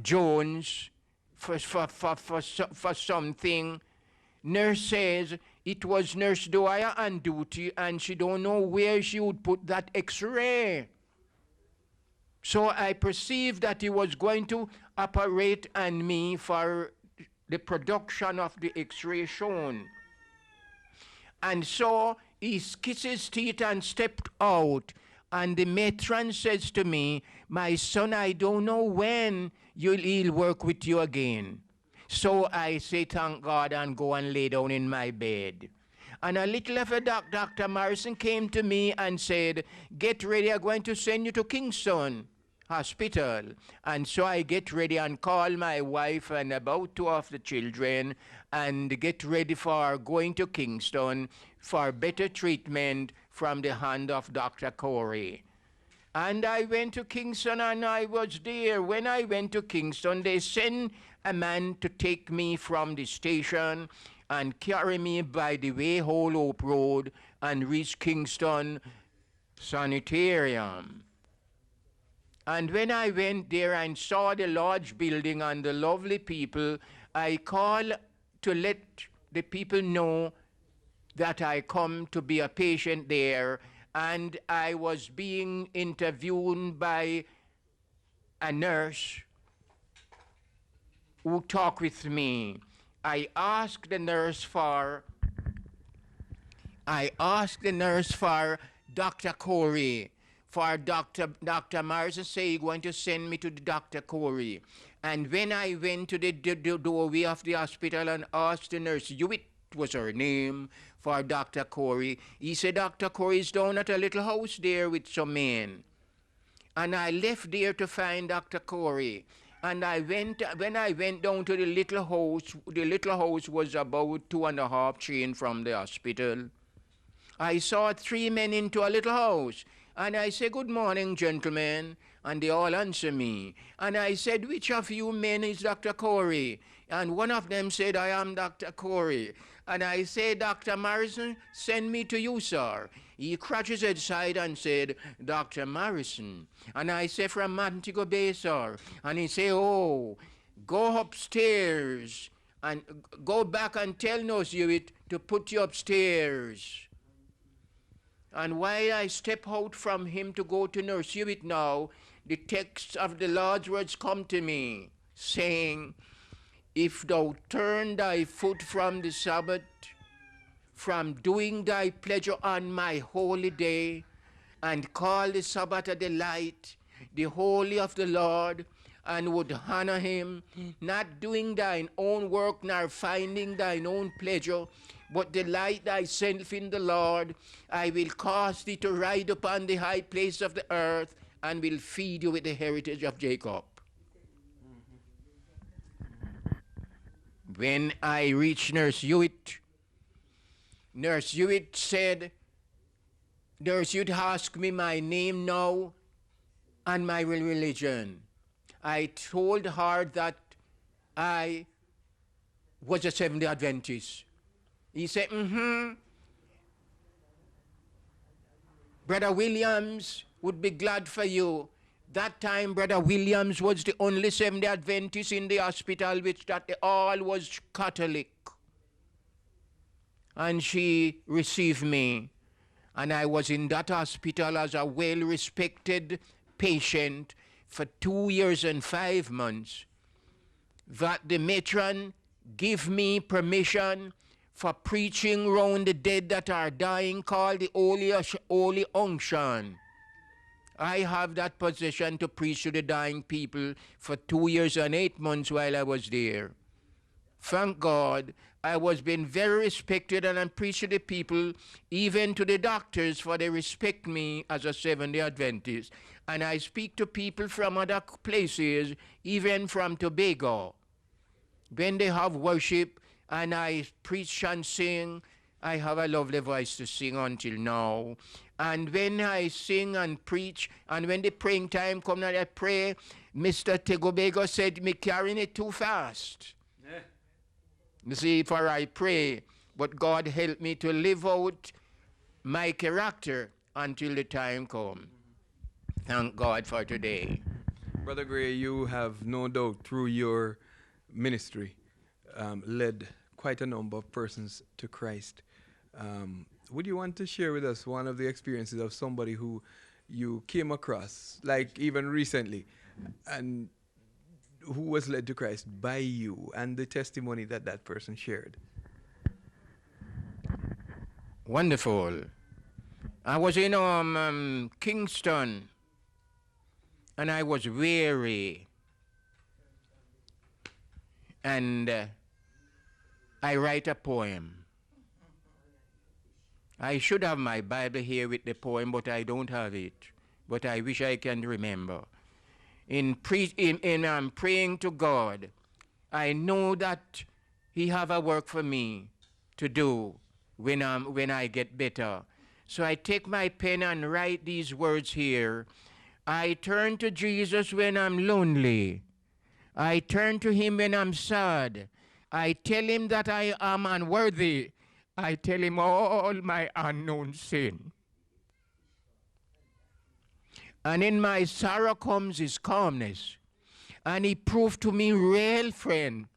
Jones for something, Nurse says, it was Nurse Dwyer on duty, and she don't know where she would put that X-ray. So I perceived that he was going to operate on me for the production of the X-ray shown. And so he kissed his teeth and stepped out, and the matron says to me, my son, I don't know when he'll work with you again. So I say, thank God, and go and lay down in my bed. And a little after Dr. Morrison came to me and said, get ready, I'm going to send you to Kingston Hospital. And so I get ready and call my wife and about 2 of the children and get ready for going to Kingston for better treatment from the hand of Dr. Corey. And I went to Kingston and I was there. When I went to Kingston, they sent a man to take me from the station and carry me by the way Whole Hope Road and reach Kingston Sanitarium. And when I went there and saw the large building and the lovely people, I called to let the people know that I come to be a patient there, and I was being interviewed by a nurse who talked with me. I asked the nurse for Dr. Corey, for Dr. Morrison say he's going to send me to the Dr. Corey. And when I went to the doorway of the hospital and asked the nurse, Hewitt was her name, for Dr. Corey, he said, Dr. Corey is down at a little house there with some men. And I left there to find Dr. Corey. And when I went down to the little house was about 2.5 chain from the hospital. I saw 3 men into a little house. And I said, good morning, gentlemen. And they all answer me. And I said, which of you men is Dr. Corey? And one of them said, I am Dr. Corey. And I said, Dr. Morrison, send me to you, sir. He crouched his head side and said, Dr. Morrison. And I said, from Montego Bay, sir. And he said, oh, go upstairs and go back and tell Nurse Hewitt to put you upstairs. And while I step out from him to go to Nurse Hewitt now, the text of the Lord's words come to me, saying, if thou turn thy foot from the Sabbath, from doing thy pleasure on my holy day, and call the Sabbath a delight, the holy of the Lord, and would honor him, not doing thine own work, nor finding thine own pleasure, but delight thyself in the Lord, I will cause thee to ride upon the high place of the earth, and will feed you with the heritage of Jacob. When I reached Nurse Hewitt said, Nurse Hewitt asked me my name now and my religion. I told her that I was a Seventh-day Adventist. He said, Brother Williams would be glad for you. That time, Brother Williams was the only Seventh-day Adventist in the hospital, which that they all was Catholic. And she received me. And I was in that hospital as a well-respected patient for 2 years and 5 months. That the matron gave me permission for preaching round the dead that are dying, called the Holy Unction. I have that position to preach to the dying people for 2 years and 8 months while I was there. Thank God, I was being very respected, and I preached to the people, even to the doctors, for they respect me as a Seventh-day Adventist. And I speak to people from other places, even from Tobago. When they have worship and I preach and sing, I have a lovely voice to sing until now. And when I sing and preach, and when the praying time comes and I pray, Mr. Tegobago said, me carrying it too fast. Yeah. You see, for I pray, but God help me to live out my character until the time comes. Thank God for today. Brother Gray, you have no doubt through your ministry led quite a number of persons to Christ. Would you want to share with us one of the experiences of somebody who you came across, like even recently, and who was led to Christ by you, and the testimony that that person shared? Wonderful. I was in Kingston, and I was weary, and I write a poem. I should have my Bible here with the poem, but I don't have it. But I wish I can remember. In praying to God, I know that He have a work for me to do when I get better. So I take my pen and write these words here. I turn to Jesus when I'm lonely. I turn to Him when I'm sad. I tell Him that I am unworthy. I tell Him all my unknown sin. And in my sorrow comes His calmness. And He proved to me real friend.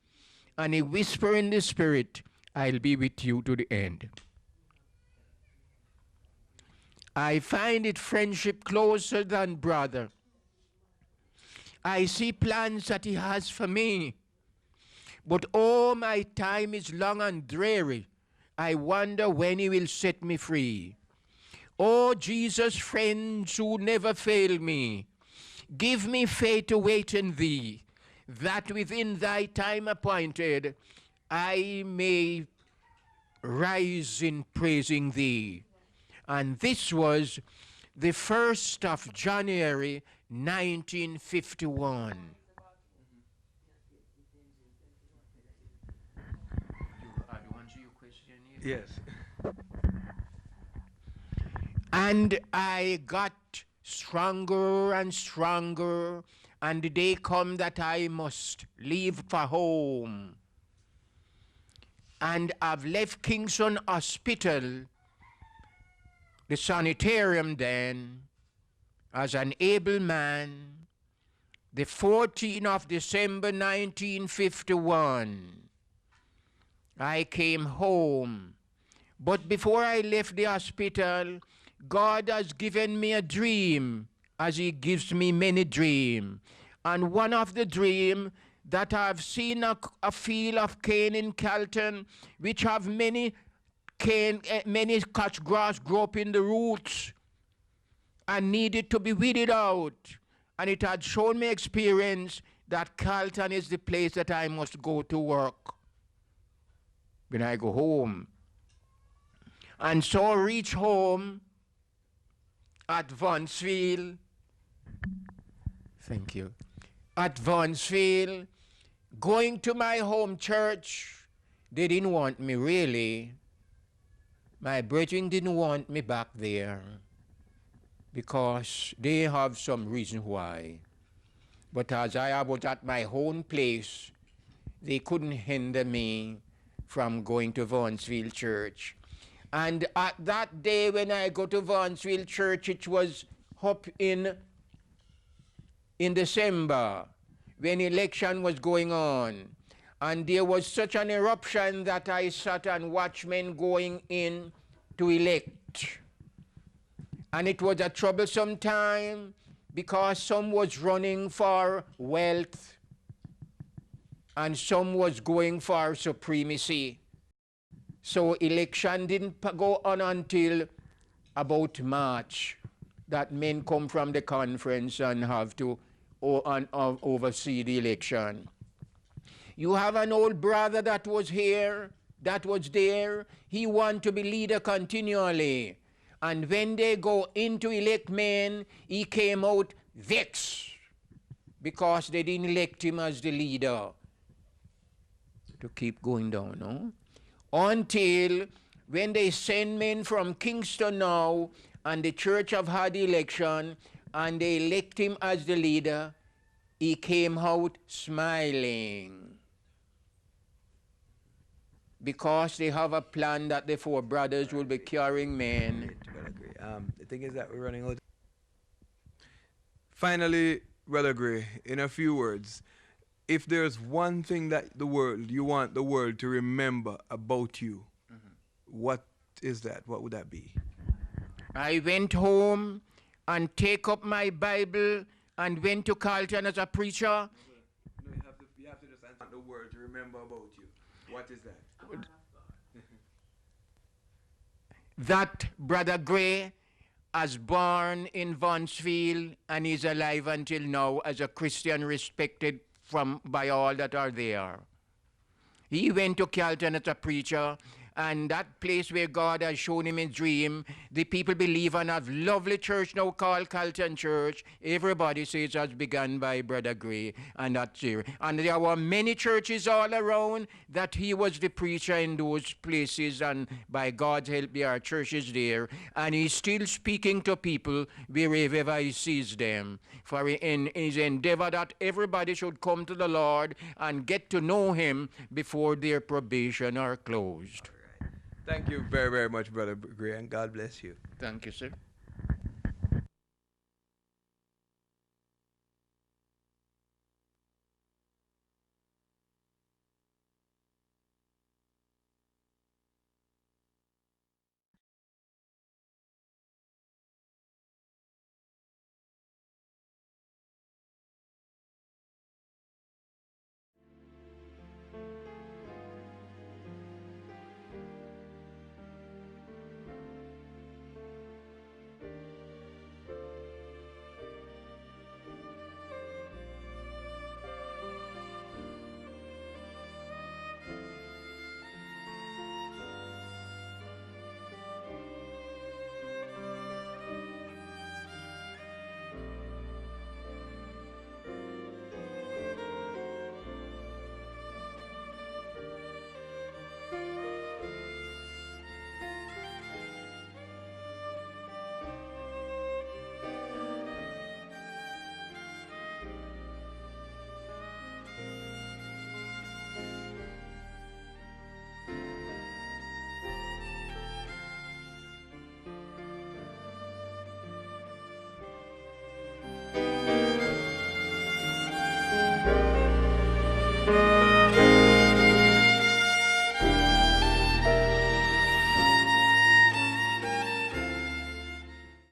And He whisper in the spirit, I'll be with you to the end. I find it friendship closer than brother. I see plans that he has for me. But oh, my time is long and dreary. I wonder when he will set me free. Oh, Jesus, friends who never fail me, give me faith to wait in thee, that within thy time appointed I may rise in praising thee. And this was the 1st of January, 1951. Yes. And I got stronger and stronger, and the day come that I must leave for home. And I've left Kingston Hospital, the sanitarium then, as an able man, the 14th of December 1951. I came home. But before I left the hospital, God has given me a dream, as he gives me many dreams. And one of the dreams that I've seen a field of cane in Calton, which have many catch grass grow up in the roots and needed to be weeded out. And it had shown me experience that Calton is the place that I must go to work when I go home. And so I reach home at Vaughansfield. Thank you. At Vaughansfield, going to my home church, they didn't want me really. My brethren didn't want me back there because they have some reason why. But as I was at my own place, they couldn't hinder me from going to Vaughansfield Church. And at that day when I go to Vaughansfield Church, it was up in December when election was going on. And there was such an eruption that I sat and watched men going in to elect. And it was a troublesome time because some was running for wealth and some was going for supremacy. So election didn't go on until about March, that men come from the conference and have to oversee the election. You have an old brother that was here, that was there. He want to be leader continually. And when they go in to elect men, he came out vexed because they didn't elect him as the leader. To keep going down, no? Until when they send men from Kingston now, and the church have had the election, and they elect him as the leader, he came out smiling. Because they have a plan that the 4 brothers will be carrying men. The thing is that we're running out. Finally, Brother Grey, in a few words, if there's one thing that you want the world to remember about you, what is that? What would that be? I went home and take up my Bible and went to Carlton as a preacher. No, you have to just answer the world to remember about you. What is that? That Brother Grey was born in Vaughansfield and is alive until now as a Christian, respected by all that are there. He went to Calton as a preacher, and that place where God has shown him in dream, the people believe and have lovely church now called Calton Church. Everybody says it has begun by Brother Grey, and that's here. And there were many churches all around that he was the preacher in those places, and by God's help there are churches there. And he's still speaking to people wherever he sees them. For in his endeavor that everybody should come to the Lord and get to know him before their probation are closed. Thank you very, very much, Brother Grey, and God bless you. Thank you, sir.